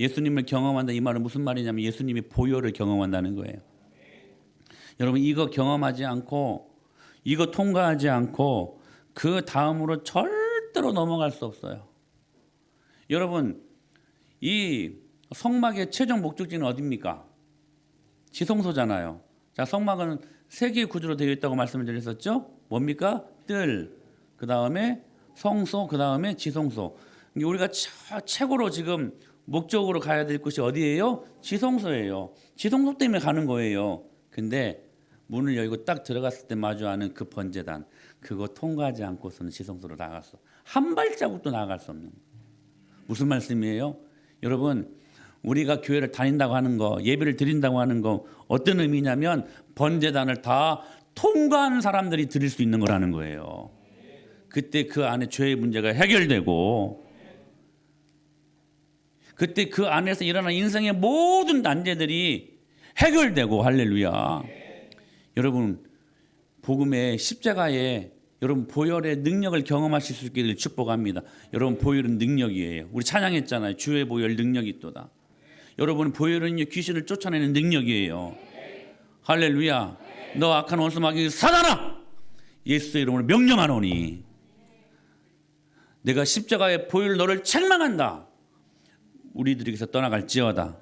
예수님을 경험한다, 이 말은 무슨 말이냐면 예수님의 보혈을 경험한다는 거예요. 여러분, 이거 경험하지 않고, 이거 통과하지 않고 그 다음으로 절대로 넘어갈 수 없어요. 여러분, 이 성막의 최종 목적지는 어디입니까? 지성소잖아요. 자, 성막은 세 개의 구조로 되어 있다고 말씀을 드렸었죠. 뭡니까? 뜰, 그 다음에 성소, 그 다음에 지성소. 우리가 최고로 지금 목적으로 가야 될 곳이 어디예요? 지성소예요. 지성소 때문에 가는 거예요. 근데 문을 열고 딱 들어갔을 때 마주하는 그 번제단, 그거 통과하지 않고서는 지성소로 나갔어. 한 발자국도 나아갈 수 없는. 무슨 말씀이에요? 여러분, 우리가 교회를 다닌다고 하는 거, 예배를 드린다고 하는 거 어떤 의미냐면 번제단을 다 통과한 사람들이 드릴 수 있는 거라는 거예요. 그때 그 안에 죄의 문제가 해결되고, 그때 그 안에서 일어난 인생의 모든 난제들이 해결되고, 할렐루야. 여러분, 복음의 십자가에 여러분 보혈의 능력을 경험하실 수 있기를 축복합니다. 여러분, 보혈은 능력이에요. 우리 찬양했잖아요. 주의 보혈 능력이 있도다. 여러분, 보혈은 귀신을 쫓아내는 능력이에요. 할렐루야. 너 악한 원수마귀 사단아, 예수의 이름으로 명령하노니 내가 십자가의 보혈 너를 책망한다. 우리들에게서 떠나갈지어다.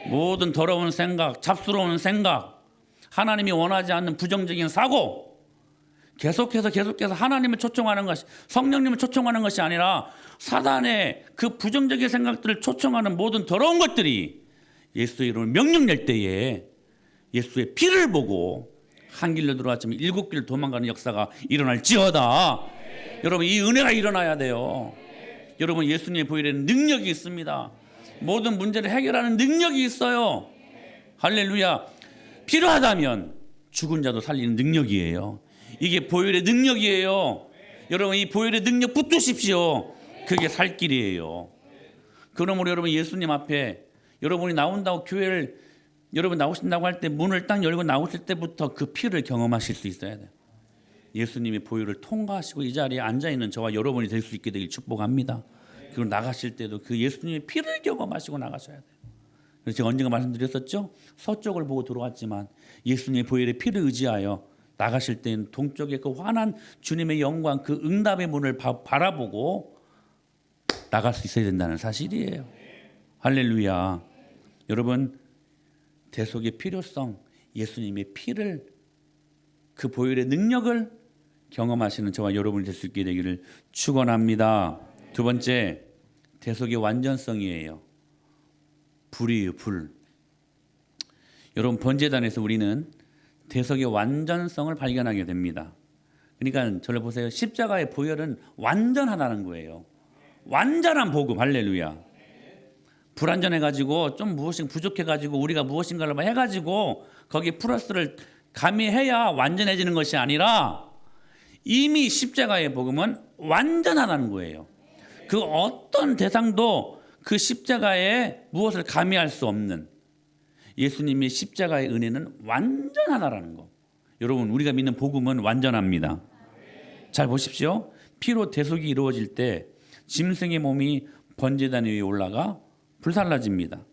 모든 더러운 생각, 잡스러운 생각, 하나님이 원하지 않는 부정적인 사고, 계속해서 하나님을 초청하는 것이, 성령님을 초청하는 것이 아니라 사단의 그 부정적인 생각들을 초청하는 모든 더러운 것들이 예수의 이름을 명령 낼 때에 예수의 피를 보고 한 길로 들어왔지만 일곱 길 도망가는 역사가 일어날지어다. 여러분, 이 은혜가 일어나야 돼요. 여러분, 예수님의 보혈에는 능력이 있습니다. 모든 문제를 해결하는 능력이 있어요. 할렐루야. 필요하다면 죽은 자도 살리는 능력이에요. 이게 보혈의 능력이에요. 여러분, 이 보혈의 능력 붙드십시오. 그게 살 길이에요. 그러므로 여러분, 예수님 앞에 여러분이 나온다고 교회를 여러분 나오신다고 할 때 문을 딱 열고 나오실 때부터 그 피를 경험하실 수 있어야 돼요. 예수님의 보혈을 통과하시고 이 자리에 앉아있는 저와 여러분이 될 수 있게 되길 축복합니다. 그리고 나가실 때도 그 예수님의 피를 경험하시고 나가셔야 돼요. 그래서 제가 언젠가 말씀드렸었죠. 서쪽을 보고 들어왔지만 예수님의 보혈의 피를 의지하여 나가실 때는 동쪽의 그 환한 주님의 영광, 그 응답의 문을 바라보고 나갈 수 있어야 된다는 사실이에요. 할렐루야. 여러분, 대속의 필요성, 예수님의 피를, 그 보혈의 능력을 경험하시는 저와 여러분이 될 수 있게 되기를 축원합니다. 두 번째, 대속의 완전성이에요. 불이에요, 불. 여러분, 번제단에서 우리는 대속의 완전성을 발견하게 됩니다. 그러니까 저를 보세요. 십자가의 보혈은 완전하다는 거예요. 완전한 복음. 할렐루야. 불완전해가지고 좀 무엇이 부족해가지고 우리가 무엇인가를 해가지고 거기에 플러스를 가미해야 완전해지는 것이 아니라 이미 십자가의 복음은 완전하다는 거예요. 그 어떤 대상도 그 십자가에 무엇을 가미할 수 없는 예수님의 십자가의 은혜는 완전하다라는 거. 여러분, 우리가 믿는 복음은 완전합니다. 잘 보십시오. 피로 대속이 이루어질 때 짐승의 몸이 번제단 위에 올라가 불살라집니다.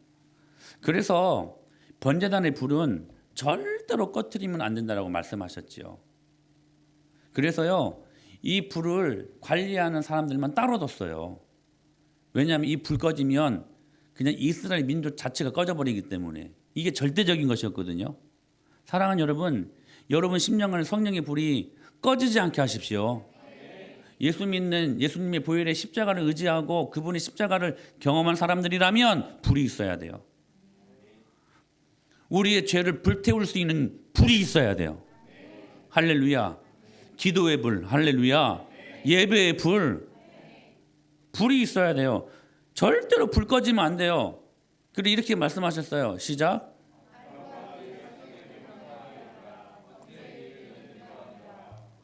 그래서 번제단의 불은 절대로 꺼트리면 안 된다라고 말씀하셨지요. 그래서요, 이 불을 관리하는 사람들만 따로 뒀어요. 왜냐하면 이 불 꺼지면 그냥 이스라엘 민족 자체가 꺼져버리기 때문에 이게 절대적인 것이었거든요. 사랑하는 여러분, 여러분 심령을 성령의 불이 꺼지지 않게 하십시오. 예수 믿는 예수님의 보혈의 십자가를 의지하고 그분의 십자가를 경험한 사람들이라면 불이 있어야 돼요. 우리의 죄를 불태울 수 있는 불이 있어야 돼요. 할렐루야. 기도의 불, 할렐루야. 예배의 불, 불이 있어야 돼요. 절대로 불 꺼지면 안 돼요. 그리고 이렇게 말씀하셨어요. 시작.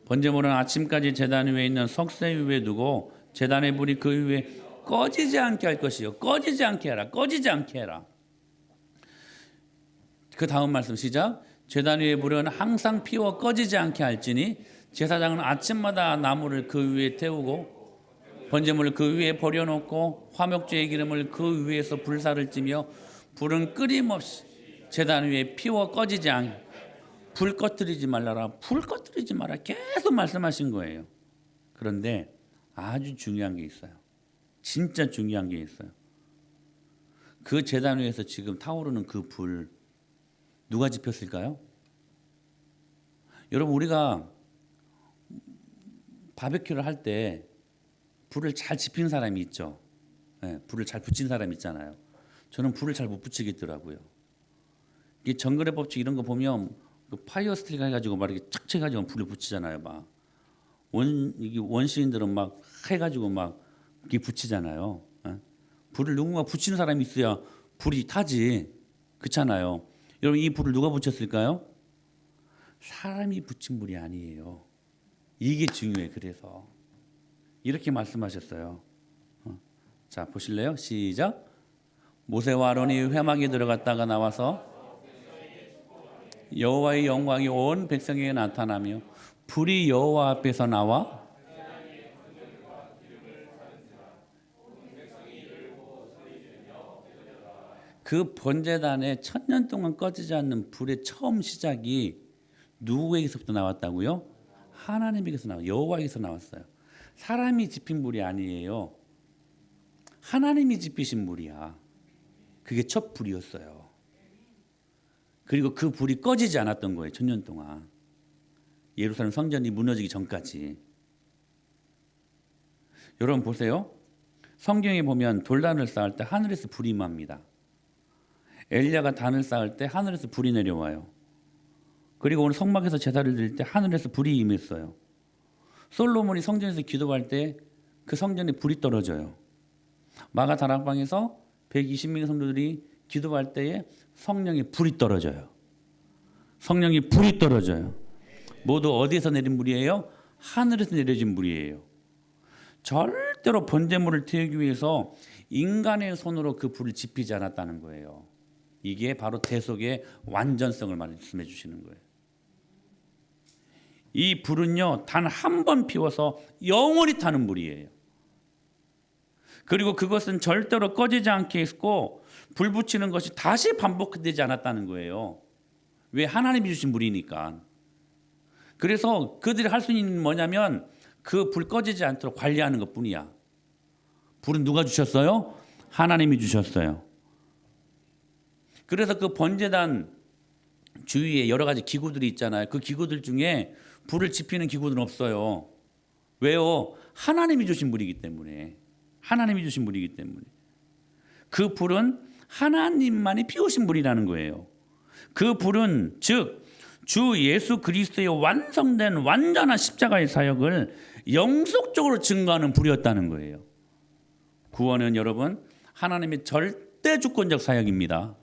번제물은 아침까지 제단 위에 있는 석쇠 위에 두고 제단의 불이 그 위에 꺼지지 않게 할 것이요. 꺼지지 않게 해라. 꺼지지 않게 해라. 그 다음 말씀 시작. 제단 위의 불은 항상 피워 꺼지지 않게 할지니 제사장은 아침마다 나무를 그 위에 태우고 번제물을 그 위에 버려놓고 화목제의 기름을 그 위에서 불사를 찌며 불은 끊임없이 제단 위에 피워 꺼지지 않게 불 꺼뜨리지 말라라. 불 꺼뜨리지 마라. 계속 말씀하신 거예요. 그런데 아주 중요한 게 있어요. 진짜 중요한 게 있어요. 그 제단 위에서 지금 타오르는 그 불 누가 지폈을까요? 여러분, 우리가 바베큐를 할 때 불을 잘 지핀 사람이 있죠. 네, 불을 잘 붙인 사람이 있잖아요. 저는 불을 잘 못 붙이겠더라고요. 이게 정글의 법칙 이런 거 보면 그 파이어 스틱 해가지고 막 이렇게 착 해가지고 불을 붙이잖아요. 막 이게 원시인들은 막 해가지고 막 이렇게 붙이잖아요. 네? 불을 누군가 붙이는 사람이 있어야 불이 타지. 그렇잖아요. 여러분, 이 불을 누가 붙였을까요? 사람이 붙인 불이 아니에요. 이게 중요해. 그래서 이렇게 말씀하셨어요. 자, 보실래요? 시작. 모세와 아론이 회막에 들어갔다가 나와서 여호와의 영광이 온 백성에게 나타나며 불이 여호와 앞에서 나와 그 번제단에 1000년 동안 꺼지지 않는 불의 처음 시작이 누구에게서부터 나왔다고요? 하나님에게서 나왔어요. 여호와에게서 나왔어요. 사람이 지핀 불이 아니에요. 하나님이 지피신 불이야. 그게 첫 불이었어요. 그리고 그 불이 꺼지지 않았던 거예요. 1000년 동안. 예루살렘 성전이 무너지기 전까지. 여러분 보세요. 성경에 보면 돌단을 쌓을 때 하늘에서 불이 임합니다. 엘리야가 단을 쌓을 때 하늘에서 불이 내려와요. 그리고 오늘 성막에서 제사를 드릴 때 하늘에서 불이 임했어요. 솔로몬이 성전에서 기도할 때 그 성전에 불이 떨어져요. 마가 다락방에서 120명의 성도들이 기도할 때에 성령의 불이 떨어져요. 성령의 불이 떨어져요. 모두 어디에서 내린 불이에요? 하늘에서 내려진 불이에요. 절대로 번제물을 태우기 위해서 인간의 손으로 그 불을 지피지 않았다는 거예요. 이게 바로 대속의 완전성을 말씀해 주시는 거예요. 이 불은요, 단 한 번 피워서 영원히 타는 불이에요. 그리고 그것은 절대로 꺼지지 않게 했고 불 붙이는 것이 다시 반복되지 않았다는 거예요. 왜? 하나님이 주신 불이니까. 그래서 그들이 할 수 있는 뭐냐면 그 불 꺼지지 않도록 관리하는 것뿐이야. 불은 누가 주셨어요? 하나님이 주셨어요. 그래서 그 번제단 주위에 여러 가지 기구들이 있잖아요. 그 기구들 중에 불을 지피는 기구들은 없어요. 왜요? 하나님이 주신 불이기 때문에. 하나님이 주신 불이기 때문에. 그 불은 하나님만이 피우신 불이라는 거예요. 그 불은 즉 주 예수 그리스도의 완성된 완전한 십자가의 사역을 영속적으로 증거하는 불이었다는 거예요. 구원은 여러분 하나님의 절대 주권적 사역입니다.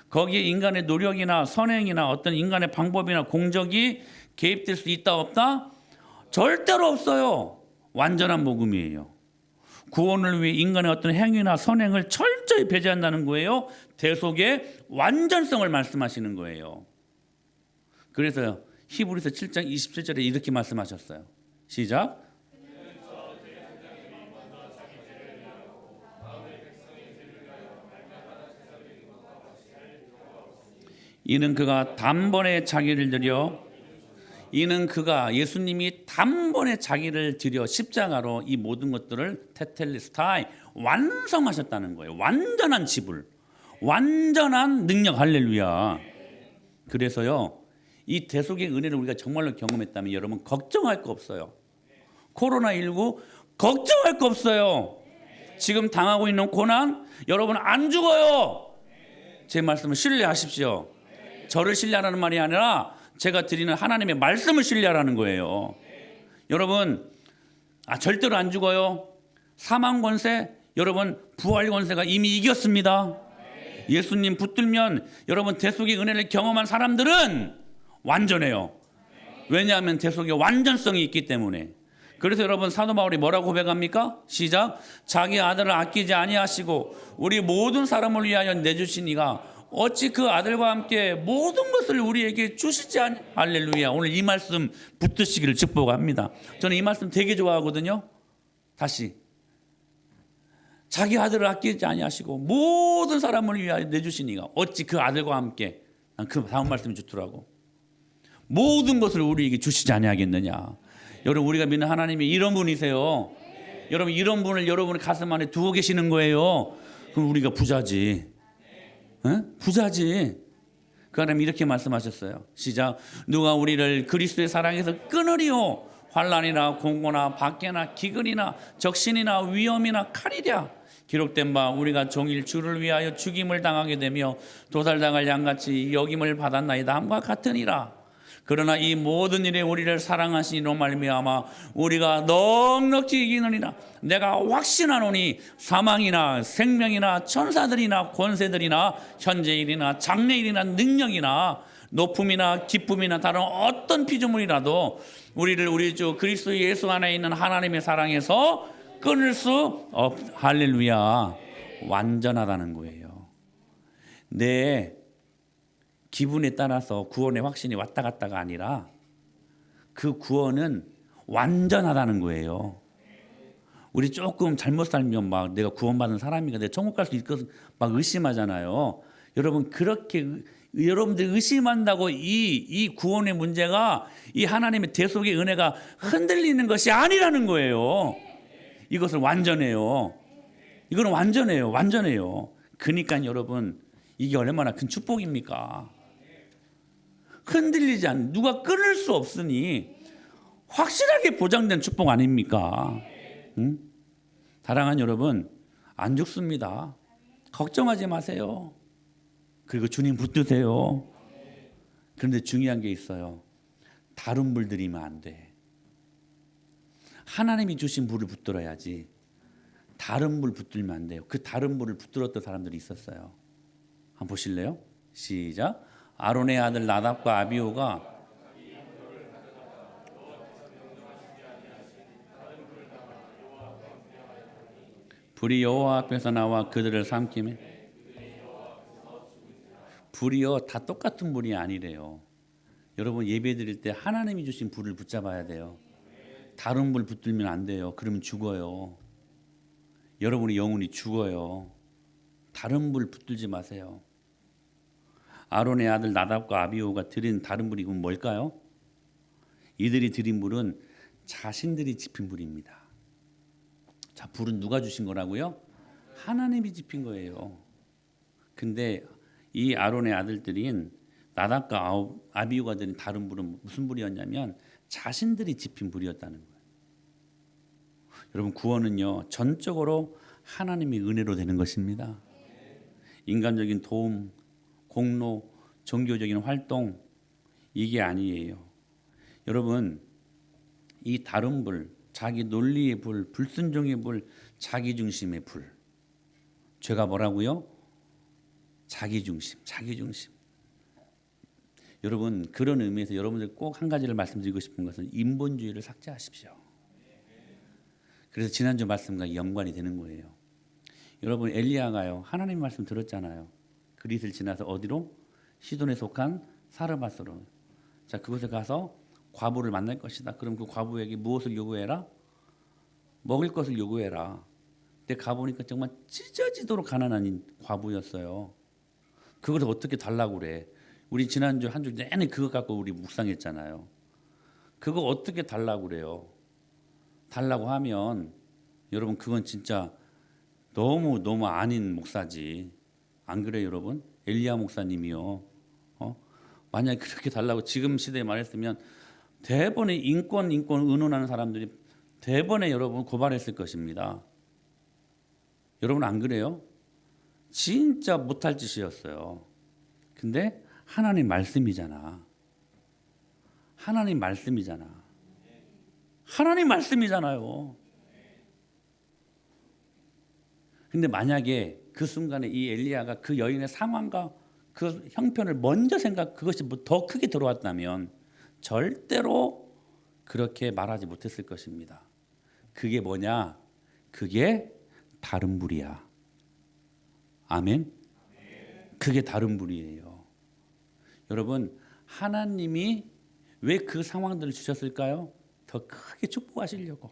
거기에 인간의 노력이나 선행이나 어떤 인간의 방법이나 공적이 개입될 수 있다 없다? 절대로 없어요. 완전한 복음이에요. 구원을 위해 인간의 어떤 행위나 선행을 철저히 배제한다는 거예요. 대속의 완전성을 말씀하시는 거예요. 그래서 히브리서 7장 27절에 이렇게 말씀하셨어요. 시작. 이는 그가 단번에 자기를 드려 이는 그가 예수님이 단번에 자기를 드려 십자가로 이 모든 것들을 테텔레스타이 완성하셨다는 거예요. 완전한 지불, 완전한 능력. 할렐루야. 그래서요 이 대속의 은혜를 우리가 정말로 경험했다면 여러분 걱정할 거 없어요. 코로나19 걱정할 거 없어요. 지금 당하고 있는 고난 여러분 안 죽어요. 제 말씀을 신뢰하십시오. 저를 신뢰하라는 말이 아니라 제가 드리는 하나님의 말씀을 신뢰하라는 거예요. 여러분 절대로 안 죽어요. 사망 권세 여러분 부활 권세가 이미 이겼습니다. 예수님 붙들면 여러분 대속의 은혜를 경험한 사람들은 완전해요. 왜냐하면 대속의 완전성이 있기 때문에. 그래서 여러분 사도 바울이 뭐라고 고백합니까? 시작. 자기 아들을 아끼지 아니하시고 우리 모든 사람을 위하여 내주신 이가 어찌 그 아들과 함께 모든 것을 우리에게 주시지 않. 할렐루야. 오늘 이 말씀 붙드시기를 축복합니다. 저는 이 말씀 되게 좋아하거든요. 다시 자기 아들을 아끼지 아니하시고 모든 사람을 위하여 내주신 이가 어찌 그 아들과 함께. 그 다음 말씀이 좋더라고. 모든 것을 우리에게 주시지 아니하겠느냐. 여러분 우리가 믿는 하나님이 이런 분이세요. 여러분 이런 분을 여러분의 가슴 안에 두고 계시는 거예요. 그럼 우리가 부자지. 부자지. 그 하나님 이렇게 말씀하셨어요. 시작. 누가 우리를 그리스도의 사랑에서 끊으리요. 환난이나 공고나 박해나 기근이나 적신이나 위험이나 칼이랴. 기록된 바 우리가 종일 주를 위하여 죽임을 당하게 되며 도살당할 양같이 여김을 받았나이다 함과 같으니라. 그러나 이 모든 일에 우리를 사랑하시니로 말미암아 우리가 넉넉히 이기느니라. 내가 확신하노니 사망이나 생명이나 천사들이나 권세들이나 현재일이나 장래일이나 능력이나 높음이나 기쁨이나 다른 어떤 피조물이라도 우리를 우리 주 그리스도 예수 안에 있는 하나님의 사랑에서 끊을 수 없. 할렐루야. 완전하다는 거예요. 내 기분에 따라서 구원의 확신이 왔다 갔다가 아니라 그 구원은 완전하다는 거예요. 우리 조금 잘못 살면 막 내가 구원받은 사람인가 내가 천국 갈 수 있겠어 막 의심하잖아요. 여러분 그렇게 여러분들 의심한다고 이 구원의 문제가 이 하나님의 대속의 은혜가 흔들리는 것이 아니라는 거예요. 이것은 완전해요. 이거는 완전해요. 완전해요. 그러니까 여러분 이게 얼마나 큰 축복입니까? 흔들리지 않는, 누가 끊을 수 없으니 확실하게 보장된 축복 아닙니까? 응? 사랑하는 여러분, 안 죽습니다. 걱정하지 마세요. 그리고 주님 붙드세요. 그런데 중요한 게 있어요. 다른 불 들이면 안 돼. 하나님이 주신 불을 붙들어야지. 다른 불 붙들면 안 돼요. 그 다른 불을 붙들었던 사람들이 있었어요. 한번 보실래요? 시작. 아론의 아들 나답과 아비후가 불이 여호와 앞에서 나와 그들을 삼키매. 불이요, 다 똑같은 불이 아니래요. 여러분 예배 드릴 때 하나님이 주신 불을 붙잡아야 돼요. 다른 불 붙들면 안 돼요. 그러면 죽어요. 여러분의 영혼이 죽어요. 다른 불 붙들지 마세요. 아론의 아들 나답과 아비후가 드린 다른 불이 그럼 뭘까요? 이들이 드린 불은 자신들이 지핀 불입니다. 자, 불은 누가 주신 거라고요? 하나님이 지핀 거예요. 근데 이 아론의 아들들인 나답과 아비후가 드린 다른 불은 무슨 불이었냐면 자신들이 지핀 불이었다는 거예요. 여러분 구원은요 전적으로 하나님의 은혜로 되는 것입니다. 인간적인 도움, 공로, 종교적인 활동 이게 아니에요. 여러분 이 다른 불, 자기 논리의 불, 불순종의 불, 자기 중심의 불. 죄가 뭐라고요? 자기 중심, 자기 중심. 여러분 그런 의미에서 여러분들 꼭 한 가지를 말씀드리고 싶은 것은 인본주의를 삭제하십시오. 그래서 지난주 말씀과 연관이 되는 거예요. 여러분 엘리야가요 하나님 말씀 들었잖아요. 그릿을 지나서 어디로? 시돈에 속한 사르밧으로. 자 그곳에 가서 과부를 만날 것이다. 그럼 그 과부에게 무엇을 요구해라? 먹을 것을 요구해라. 근데 가보니까 정말 찢어지도록 가난한 과부였어요. 그걸 어떻게 달라고 그래? 우리 지난주 한 주 내내 그거 갖고 우리 묵상했잖아요. 그거 어떻게 달라고 그래요? 달라고 하면 여러분 그건 진짜 너무 아닌 목사지. 안 그래요 여러분? 엘리야 목사님이요. 만약에 그렇게 달라고 지금 시대에 말했으면 대번에 인권 의논하는 사람들이 대번에 여러분 고발했을 것입니다. 여러분 안 그래요? 진짜 못할 짓이었어요. 근데 하나님 말씀이잖아. 하나님 말씀이잖아. 하나님 말씀이잖아요. 근데 만약에 그 순간에 이 엘리야가 그 여인의 상황과 그 형편을 먼저 그것이 더 크게 들어왔다면 절대로 그렇게 말하지 못했을 것입니다. 그게 뭐냐? 그게 다른 불이야. 아멘. 그게 다른 불이에요. 여러분 하나님이 왜 그 상황들을 주셨을까요? 더 크게 축복하시려고.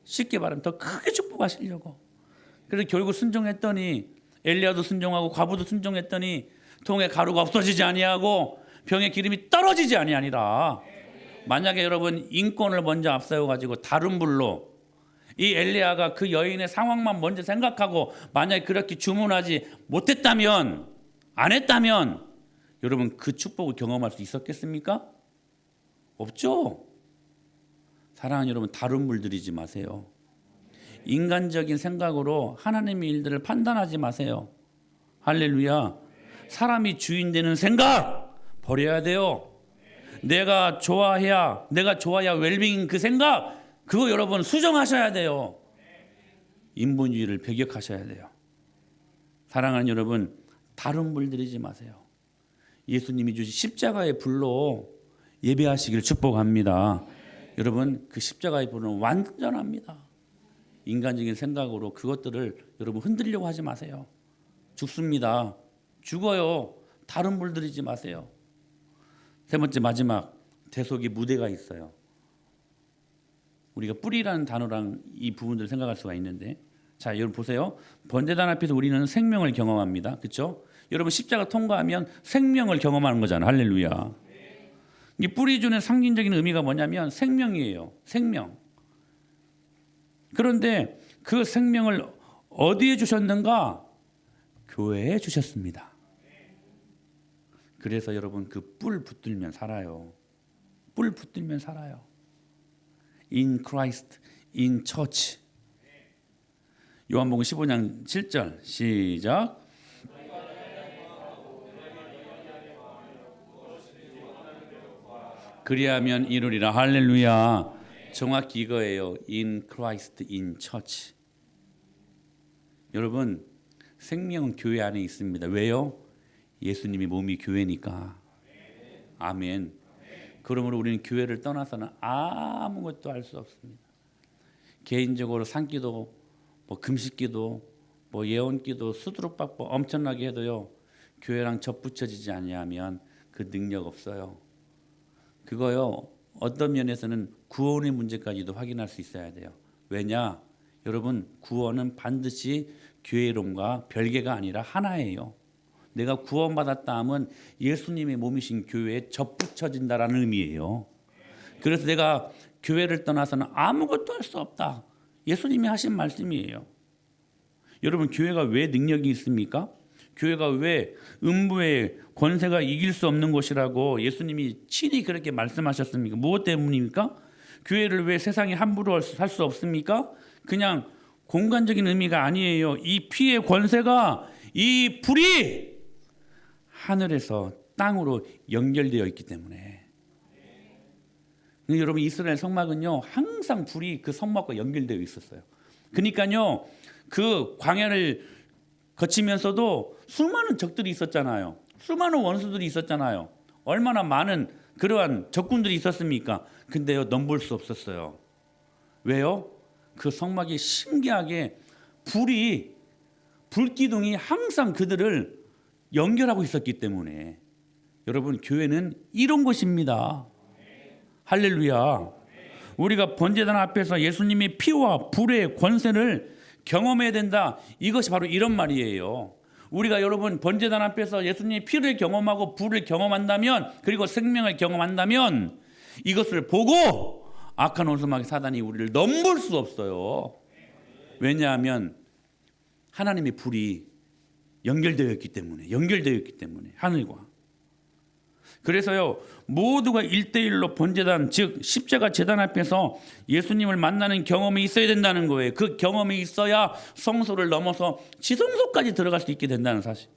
쉽게 말하면 더 크게 축복하시려고. 그래서 결국 순종했더니 엘리야도 순종하고 과부도 순종했더니 통에 가루가 없어지지 아니하고 병에 기름이 떨어지지 아니하니라. 만약에 여러분 인권을 먼저 앞세워 가지고 다른 불로 이 엘리야가 그 여인의 상황만 먼저 생각하고 만약에 그렇게 주문하지 못했다면 안 했다면 여러분 그 축복을 경험할 수 있었겠습니까? 없죠. 사랑하는 여러분 다른 불 들이지 마세요. 인간적인 생각으로 하나님의 일들을 판단하지 마세요. 할렐루야. 사람이 주인 되는 생각 버려야 돼요. 내가 좋아야 웰빙인 그 생각 그거 여러분 수정하셔야 돼요. 인본주의를 배격하셔야 돼요. 사랑하는 여러분 다른 불 들이지 마세요. 예수님이 주신 십자가의 불로 예배하시기를 축복합니다. 여러분 그 십자가의 불은 완전합니다. 인간적인 생각으로 그것들을 여러분 흔들려고 하지 마세요. 죽습니다. 죽어요. 다른 불 들이지 마세요. 세 번째 마지막 대속의 무대가 있어요. 우리가 뿌리라는 단어랑 이 부분들을 생각할 수가 있는데 자 여러분 보세요. 번제단 앞에서 우리는 생명을 경험합니다. 그렇죠? 여러분 십자가 통과하면 생명을 경험하는 거잖아요. 할렐루야. 이 뿌리 주는 상징적인 의미가 뭐냐면 생명이에요. 생명. 그런데 그 생명을 어디에 주셨는가? 교회에 주셨습니다. 그래서 여러분 그 뿔 붙들면 살아요. 뿔 붙들면 살아요. In Christ, in church. 요한복음 15장 7절 시작. 그리하면 이루리라. 할렐루야. 정확히 이거예요. In Christ, in church. 여러분 생명은 교회 안에 있습니다. 왜요? 예수님이 몸이 교회니까. 아멘. 그러므로 우리는 교회를 떠나서는 아무것도 할 수 없습니다. 개인적으로 산기도, 뭐 금식기도, 뭐 예언기도, 수두룩박보 엄청나게 해도요, 교회랑 접붙여지지 아니하면 그 능력 없어요. 그거요, 어떤 면에서는 구원의 문제까지도 확인할 수 있어야 돼요. 왜냐? 여러분, 구원은 반드시 교회 이름과 별개가 아니라 하나예요. 내가 구원받았다 하면 예수님의 몸이신 교회에 접붙여진다라는 의미예요. 그래서 내가 교회를 떠나서는 아무것도 할 수 없다. 예수님이 하신 말씀이에요. 여러분, 교회가 왜 능력이 있습니까? 교회가 왜 음부의 권세가 이길 수 없는 곳이라고 예수님이 친히 그렇게 말씀하셨습니까? 무엇 때문입니까? 교회를 왜 세상에 함부로 할 수 없습니까? 그냥 공간적인 의미가 아니에요. 이 피의 권세가, 이 불이 하늘에서 땅으로 연결되어 있기 때문에. 여러분, 이스라엘 성막은요 항상 불이 그 성막과 연결되어 있었어요. 그러니까요 그 광야를 거치면서도 수많은 적들이 있었잖아요. 수많은 원수들이 있었잖아요. 얼마나 많은 그러한 적군들이 있었습니까? 근데요 넘볼 수 없었어요. 왜요? 그 성막이 신기하게 불기둥이 항상 그들을 연결하고 있었기 때문에. 여러분, 교회는 이런 것입니다. 할렐루야. 우리가 번제단 앞에서 예수님의 피와 불의 권세를 경험해야 된다. 이것이 바로 이런 말이에요. 우리가 여러분 번제단 앞에서 예수님의 피를 경험하고 불을 경험한다면, 그리고 생명을 경험한다면, 이것을 보고 악한 원수마귀 사단이 우리를 넘볼 수 없어요. 왜냐하면 하나님의 불이 연결되어 있기 때문에 하늘과. 그래서요 모두가 1대1로 번제단, 즉 십자가 제단 앞에서 예수님을 만나는 경험이 있어야 된다는 거예요. 그 경험이 있어야 성소를 넘어서 지성소까지 들어갈 수 있게 된다는 사실.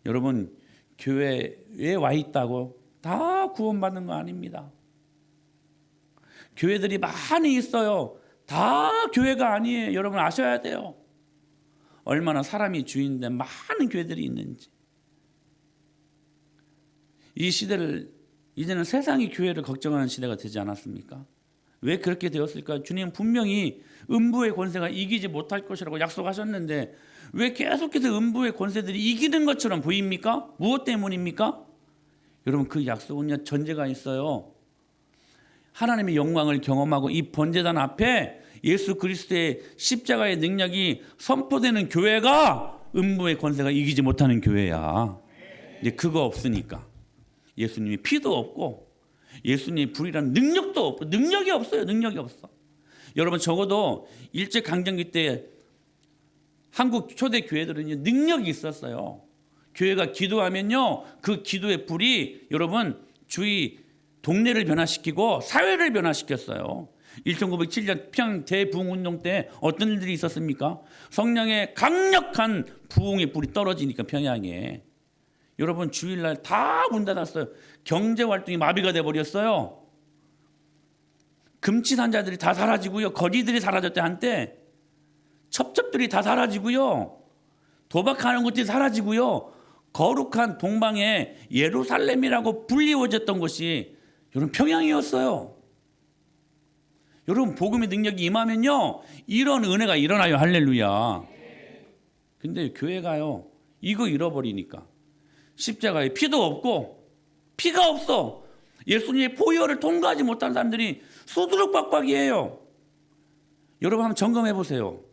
여러분, 교회에 와 있다고 다 구원받는 거 아닙니다. 교회들이 많이 있어요. 다 교회가 아니에요. 여러분 아셔야 돼요. 얼마나 사람이 주인인데 많은 교회들이 있는지. 이 시대를 이제는 세상이 교회를 걱정하는 시대가 되지 않았습니까? 왜 그렇게 되었을까? 주님은 분명히 음부의 권세가 이기지 못할 것이라고 약속하셨는데 왜 계속해서 음부의 권세들이 이기는 것처럼 보입니까? 무엇 때문입니까? 여러분, 그 약속은요 전제가 있어요. 하나님의 영광을 경험하고 이 번제단 앞에 예수 그리스도의 십자가의 능력이 선포되는 교회가 음부의 권세가 이기지 못하는 교회야. 이제 그거 없으니까 예수님의 피도 없고 예수님의 불이라는 능력도 없고, 능력이 없어요. 능력이 없어. 여러분, 적어도 일제강점기 때 한국 초대 교회들은요 능력이 있었어요. 교회가 기도하면요 그 기도의 불이 여러분 주위 동네를 변화시키고 사회를 변화시켰어요. 1907년 평양 대부흥운동 때 어떤 일들이 있었습니까? 성령의 강력한 부흥의 불이 떨어지니까 평양에. 여러분, 주일날 다 문 닫았어요. 경제활동이 마비가 돼버렸어요. 금치산자들이 다 사라지고요. 거지들이 사라졌대 한때. 첩첩들이 다 사라지고요. 도박하는 것들이 사라지고요. 거룩한 동방의 예루살렘이라고 불리워졌던 곳이 여러분 평양이었어요. 여러분, 복음의 능력이 임하면요 이런 은혜가 일어나요. 할렐루야. 근데 교회가요 이거 잃어버리니까 십자가에 피도 없고 피가 없어. 예수님의 보혈을 통과하지 못한 사람들이 수두룩박박이에요. 여러분 한번 점검해 보세요.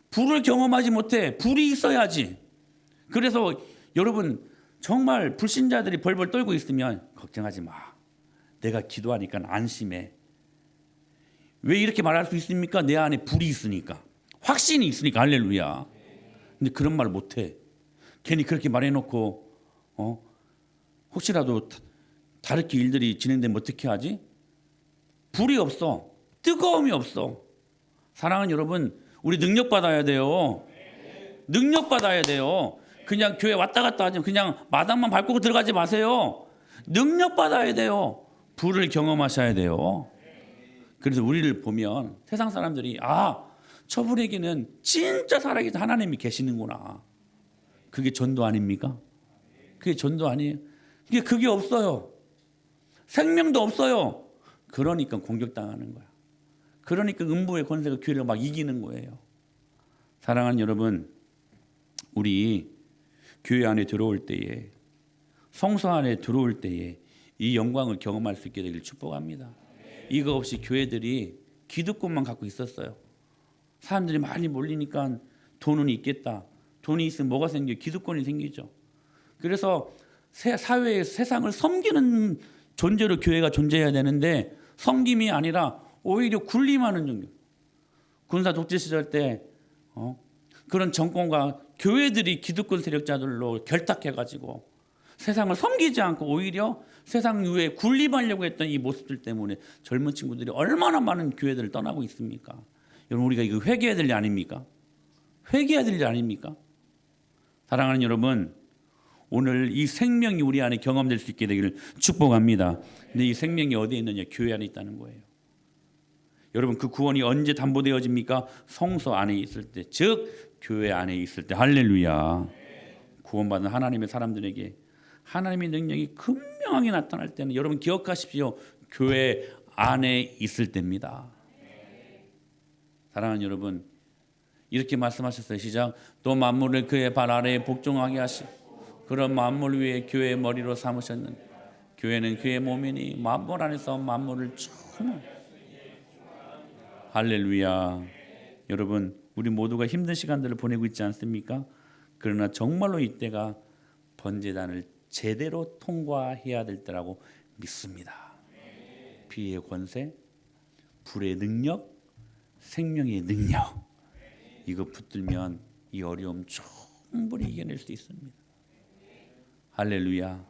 불을 경험하지 못해. 불이 있어야지. 그래서 여러분 정말 불신자들이 벌벌 떨고 있으면 걱정하지 마. 내가 기도하니까 안심해. 왜 이렇게 말할 수 있습니까? 내 안에 불이 있으니까, 확신이 있으니까. 할렐루야. 근데 그런 말 못해. 괜히 그렇게 말해놓고 혹시라도 다르게 일들이 진행되면 어떻게 하지? 불이 없어. 뜨거움이 없어. 사랑하는 여러분, 우리 능력 받아야 돼요. 능력 받아야 돼요. 그냥 교회 왔다 갔다 하지 그냥 마당만 밟고 들어가지 마세요. 능력 받아야 돼요. 불을 경험하셔야 돼요. 그래서 우리를 보면 세상 사람들이 저분에게는 진짜 살아계신 하나님이 계시는구나. 그게 전도 아닙니까? 그게 전도 아니에요. 그게 없어요. 생명도 없어요. 그러니까 공격당하는 거야. 그러니까 음부의 권세가 교회를 막 이기는 거예요. 사랑하는 여러분, 우리 교회 안에 들어올 때에, 성소 안에 들어올 때에 이 영광을 경험할 수 있게 되길 축복합니다. 이거 없이 교회들이 기득권만 갖고 있었어요. 사람들이 많이 몰리니까 돈은 있겠다. 돈이 있으면 뭐가 생겨요? 기득권이 생기죠. 그래서 사회에 세상을 섬기는 존재로 교회가 존재해야 되는데 섬김이 아니라 오히려 군림하는 종교. 군사 독재 시절 때 그런 정권과 교회들이 기득권 세력자들로 결탁해가지고 세상을 섬기지 않고 오히려 세상 위에 군림하려고 했던 이 모습들 때문에 젊은 친구들이 얼마나 많은 교회들을 떠나고 있습니까? 여러분, 우리가 이거 회개해야 될 일 아닙니까? 회개해야 될 일 아닙니까? 사랑하는 여러분, 오늘 이 생명이 우리 안에 경험될 수 있게 되기를 축복합니다. 근데 이 생명이 어디에 있느냐? 교회 안에 있다는 거예요. 여러분, 그 구원이 언제 담보되어집니까? 성소 안에 있을 때, 즉 교회 안에 있을 때. 할렐루야. 구원받은 하나님의 사람들에게 하나님의 능력이 분명하게 나타날 때는 여러분 기억하십시오. 교회 안에 있을 때입니다. 사랑하는 여러분, 이렇게 말씀하셨어요. 시작. 또 만물을 그의 발 아래에 복종하게 하시고 그런 만물 위에 교회의 머리로 삼으셨는데 교회는 그의 몸이니 만물 안에서 만물을 충만. 할렐루야. 여러분, 우리 모두가 힘든 시간들을 보내고 있지 않습니까? 그러나 정말로 이때가 번제단을 제대로 통과해야 될 때라고 믿습니다. 피의 권세, 불의 능력, 생명의 능력, 이거 붙들면 이 어려움 충분히 이겨낼 수 있습니다. 할렐루야.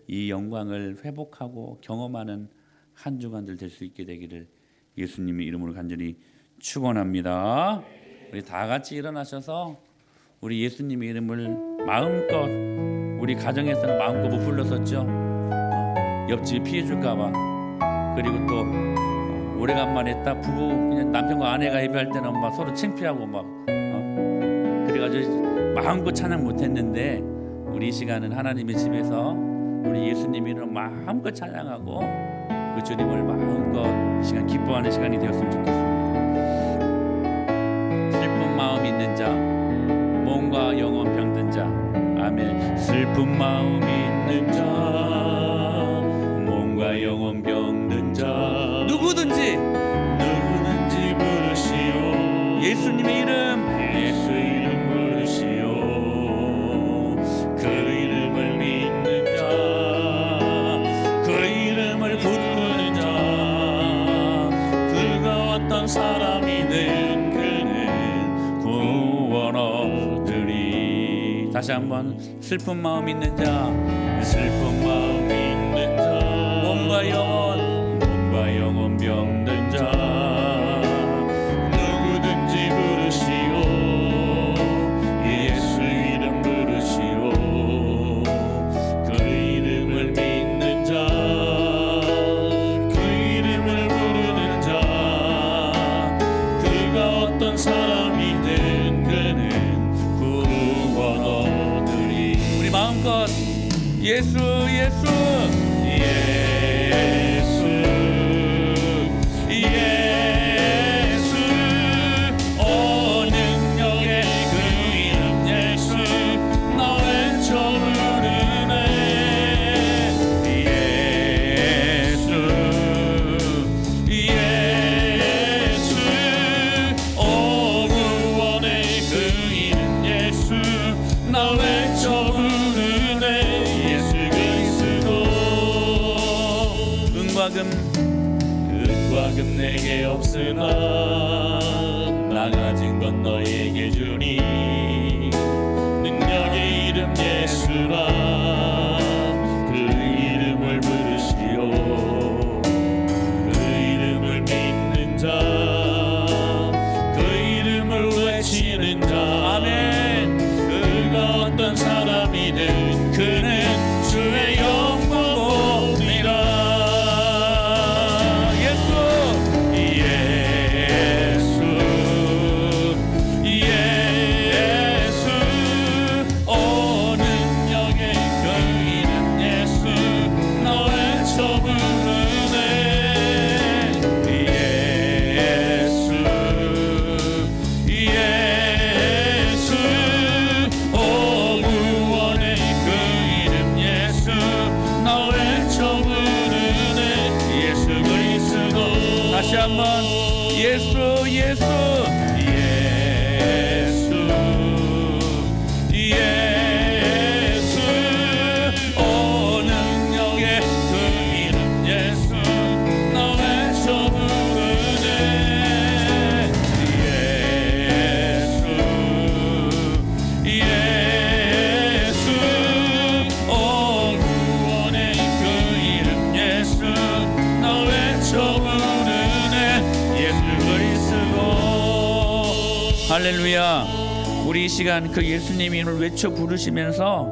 이 영광을 회복하고 경험하는 한 주간들 될 수 있게 되기를 예수님의 이름으로 간절히 축원합니다. 우리 다 같이 일어나셔서 우리 예수님의 이름을 마음껏, 우리 가정에서는 마음껏 못 불렀었죠. 옆집이 피해줄까 봐. 그리고 또 오래간만에 딱 부부, 그냥 남편과 아내가 예배할 때는 막 서로 창피하고 막 그래가지고 마음껏 찬양 못했는데 우리 이 시간은 하나님의 집에서 우리 예수님 이름 마음껏 찬양하고 그 주님을 마음껏 이 시간 기뻐하는 시간이 되었으면 좋겠습니다. 슬픈 마음 있는 자, 몸과 영혼 병든 자, 아멘. 슬픈 마음 있는 자, 몸과 영혼 병든 자, 누구든지 부르시오. 예수님의 이름, 예수 이름 부르시오. 그 이름을 믿는 자, 그 이름을 부르는 자, 그가 어떤 사람이든 그는 구원 얻으리. 다시 한번. 슬픈 마음 있는 자, 슬픈 마음 있는 자, 몸과 영혼 병든 자, 누구든지 부르시오. 예수 이름 부르시오. 그 이름을 믿는 자, 그 이름을 부르는 자, 그가 어떤 사람이든 그는 구원 얻으리. 우리 마음껏 예수 예수 은과 금 내게 없으나 나 가진 건 너에게 주니 능력의 이름 예수라. 한번 예수 예수 예수 예수 오 능력의 그 이름 예수 나 외쳐 부르네 예수 예수 오 구원의 그 이름 예수 나 외쳐 부르네 예수 그리스도 할렐루야. 우리 이 시간 그 예수님 이름을 외쳐 부르시면서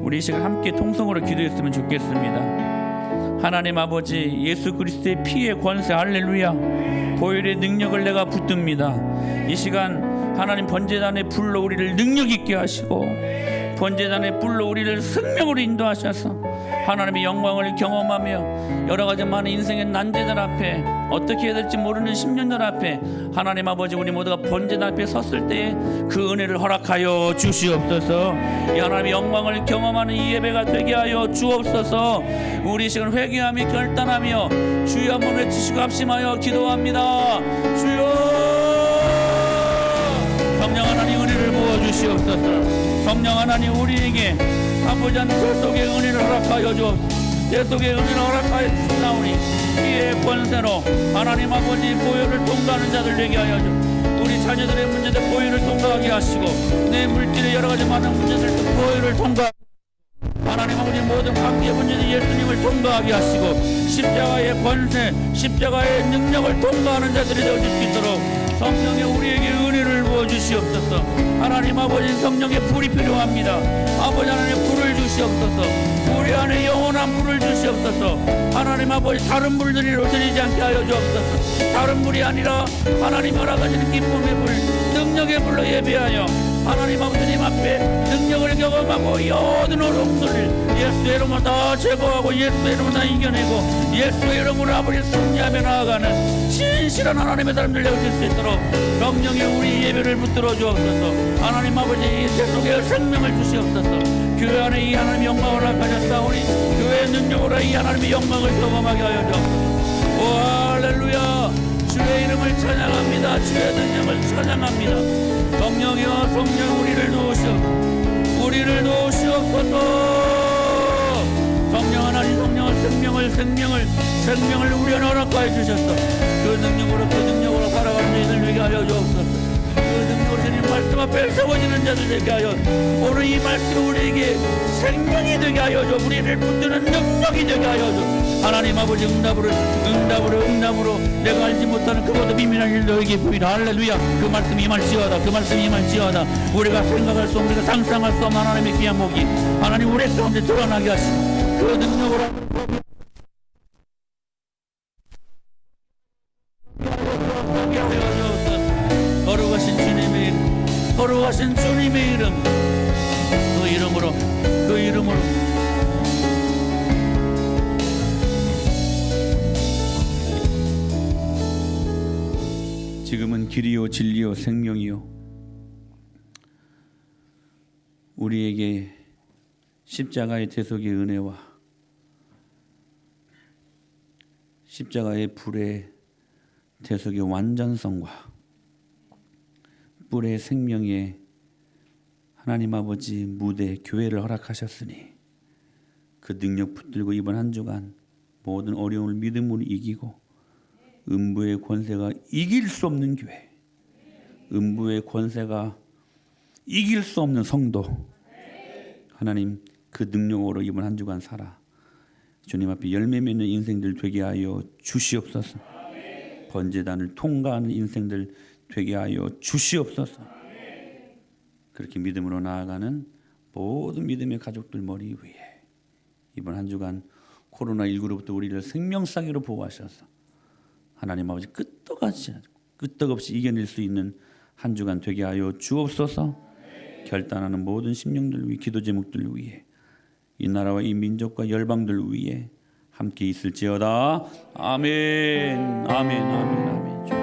우리 이 시간 함께 통성으로 기도했으면 좋겠습니다. 하나님 아버지 예수 그리스도의 피의 권세 할렐루야 보혈의 능력을 내가 붙듭니다. 이 시간 하나님 번제단의 불로 우리를 능력 있게 하시고 번제단의 불로 우리를 생명으로 인도하셔서 하나님의 영광을 경험하며 여러 가지 많은 인생의 난제들 앞에 어떻게 해야 될지 모르는 10년들 앞에 하나님 아버지 우리 모두가 번제단 앞에 섰을 때에 그 은혜를 허락하여 주시옵소서. 이 하나님의 영광을 경험하는 이 예배가 되게 하여 주옵소서. 우리 시간 회개하며 결단하며 주여 한번 외치시고 합심하여 기도합니다. 주여 성령 하나님 은혜를 부어주시옵소서. 성령 하나님 우리에게 아버지 하나님 제 속에 은혜를 허락하여 주옵소서. 제 속에 은혜를 허락하여 주시나오니 피의 권세로 하나님 아버지 보혈을 통과하는 자들 되게 하여 주. 우리 자녀들의 문제들 보혈을 통과하게 하시고 내 물질의 여러 가지 많은 문제들 보혈을 통과 하나님 아버지 모든 관계 문제들 예수님을 통과하게 하시고 십자가의 권세 십자가의 능력을 통과하는 자들이 되어줄 수 있도록 성령의 우리에게 은혜를 부어주시옵소서. 하나님 아버지 성령의 불이 필요합니다. 아버지 하나님 불을 주시옵소서. 우리 안에 영원한 불을 주시옵소서. 하나님 아버지 다른 불들이 들이지 않게 하여 주옵소서. 다른 불이 아니라 하나님 허락하시는 기쁨의 불 능력의 불로 예배하여 하나님 아버지님 앞에 능력을 경험하고 모든 어려움들을 예수의 이름으로 다 제거하고 예수의 이름으로 다 이겨내고 예수의 이름으로 아버지 승리하며 나아가는 진실한 하나님의 사람들 되어질 수 있도록 성령의 우리 예배를 붙들어 주옵소서. 하나님 아버지 제 속에 생명을 주시옵소서. 교회 안에 이 하나님의 영광을 허락하셨사오니 교회의 능력으로 이 하나님의 영광을 경험하게 하여 주옵소서. 오 할렐루야. 주의 이름을 찬양합니다. 주의 능력을 찬양합니다. 성령이여 성령 우리를 도우시옵소서. 우리를 도우시옵소서. 성령 하나님 성령을 생명을 우리 안에 허락하여 주셨어. 그 능력으로 살아가는 자들 되게 하여 주옵소서. 그 능력으로 주님 말씀 앞에 세워지는 자들 되게 하여 오늘 이 말씀이 우리에게 생명이 되게 하여 줘. 우리를 붙드는 능력이 되게 하여 줘. 하나님 아버지 응답으로 내가 알지 못하는 그보다 비밀한 일 너에게 보이라. 할렐루야. 그 말씀이 임할지어다. 우리가 생각할 수 없는 우리가 상상할 수 없는 하나님의 귀한 목이 하나님 우리 가운데 드러나게 하시고 그 능력으로 거룩하신 주님의 이름 그 이름으로 지금은 길이요 진리요 생명이요 우리에게 십자가의 대속의 은혜와 십자가의 불의 대속의 완전성과 뿔의 생명의 하나님 아버지 무대 교회를 허락하셨으니 그 능력 붙들고 이번 한 주간 모든 어려움을 믿음으로 이기고 음부의 권세가 이길 수 없는 교회, 음부의 권세가 이길 수 없는 성도 하나님 그 능력으로 이번 한 주간 살아 주님 앞에 열매 맺는 인생들 되게 하여 주시옵소서. 번제단을 통과하는 인생들 되게 하여 주시옵소서. 그렇게 믿음으로 나아가는 모든 믿음의 가족들 머리 위에 이번 한 주간 코로나19로부터 우리를 생명사기로 보호하셔서 하나님 아버지 끄떡없이 이겨낼 수 있는 한 주간 되게 하여 주옵소서. 결단하는 모든 심령들 위해 기도 제목들 위해 이 나라와 이 민족과 열방들 위해 함께 있을지어다. 아멘 아멘 아멘 아멘.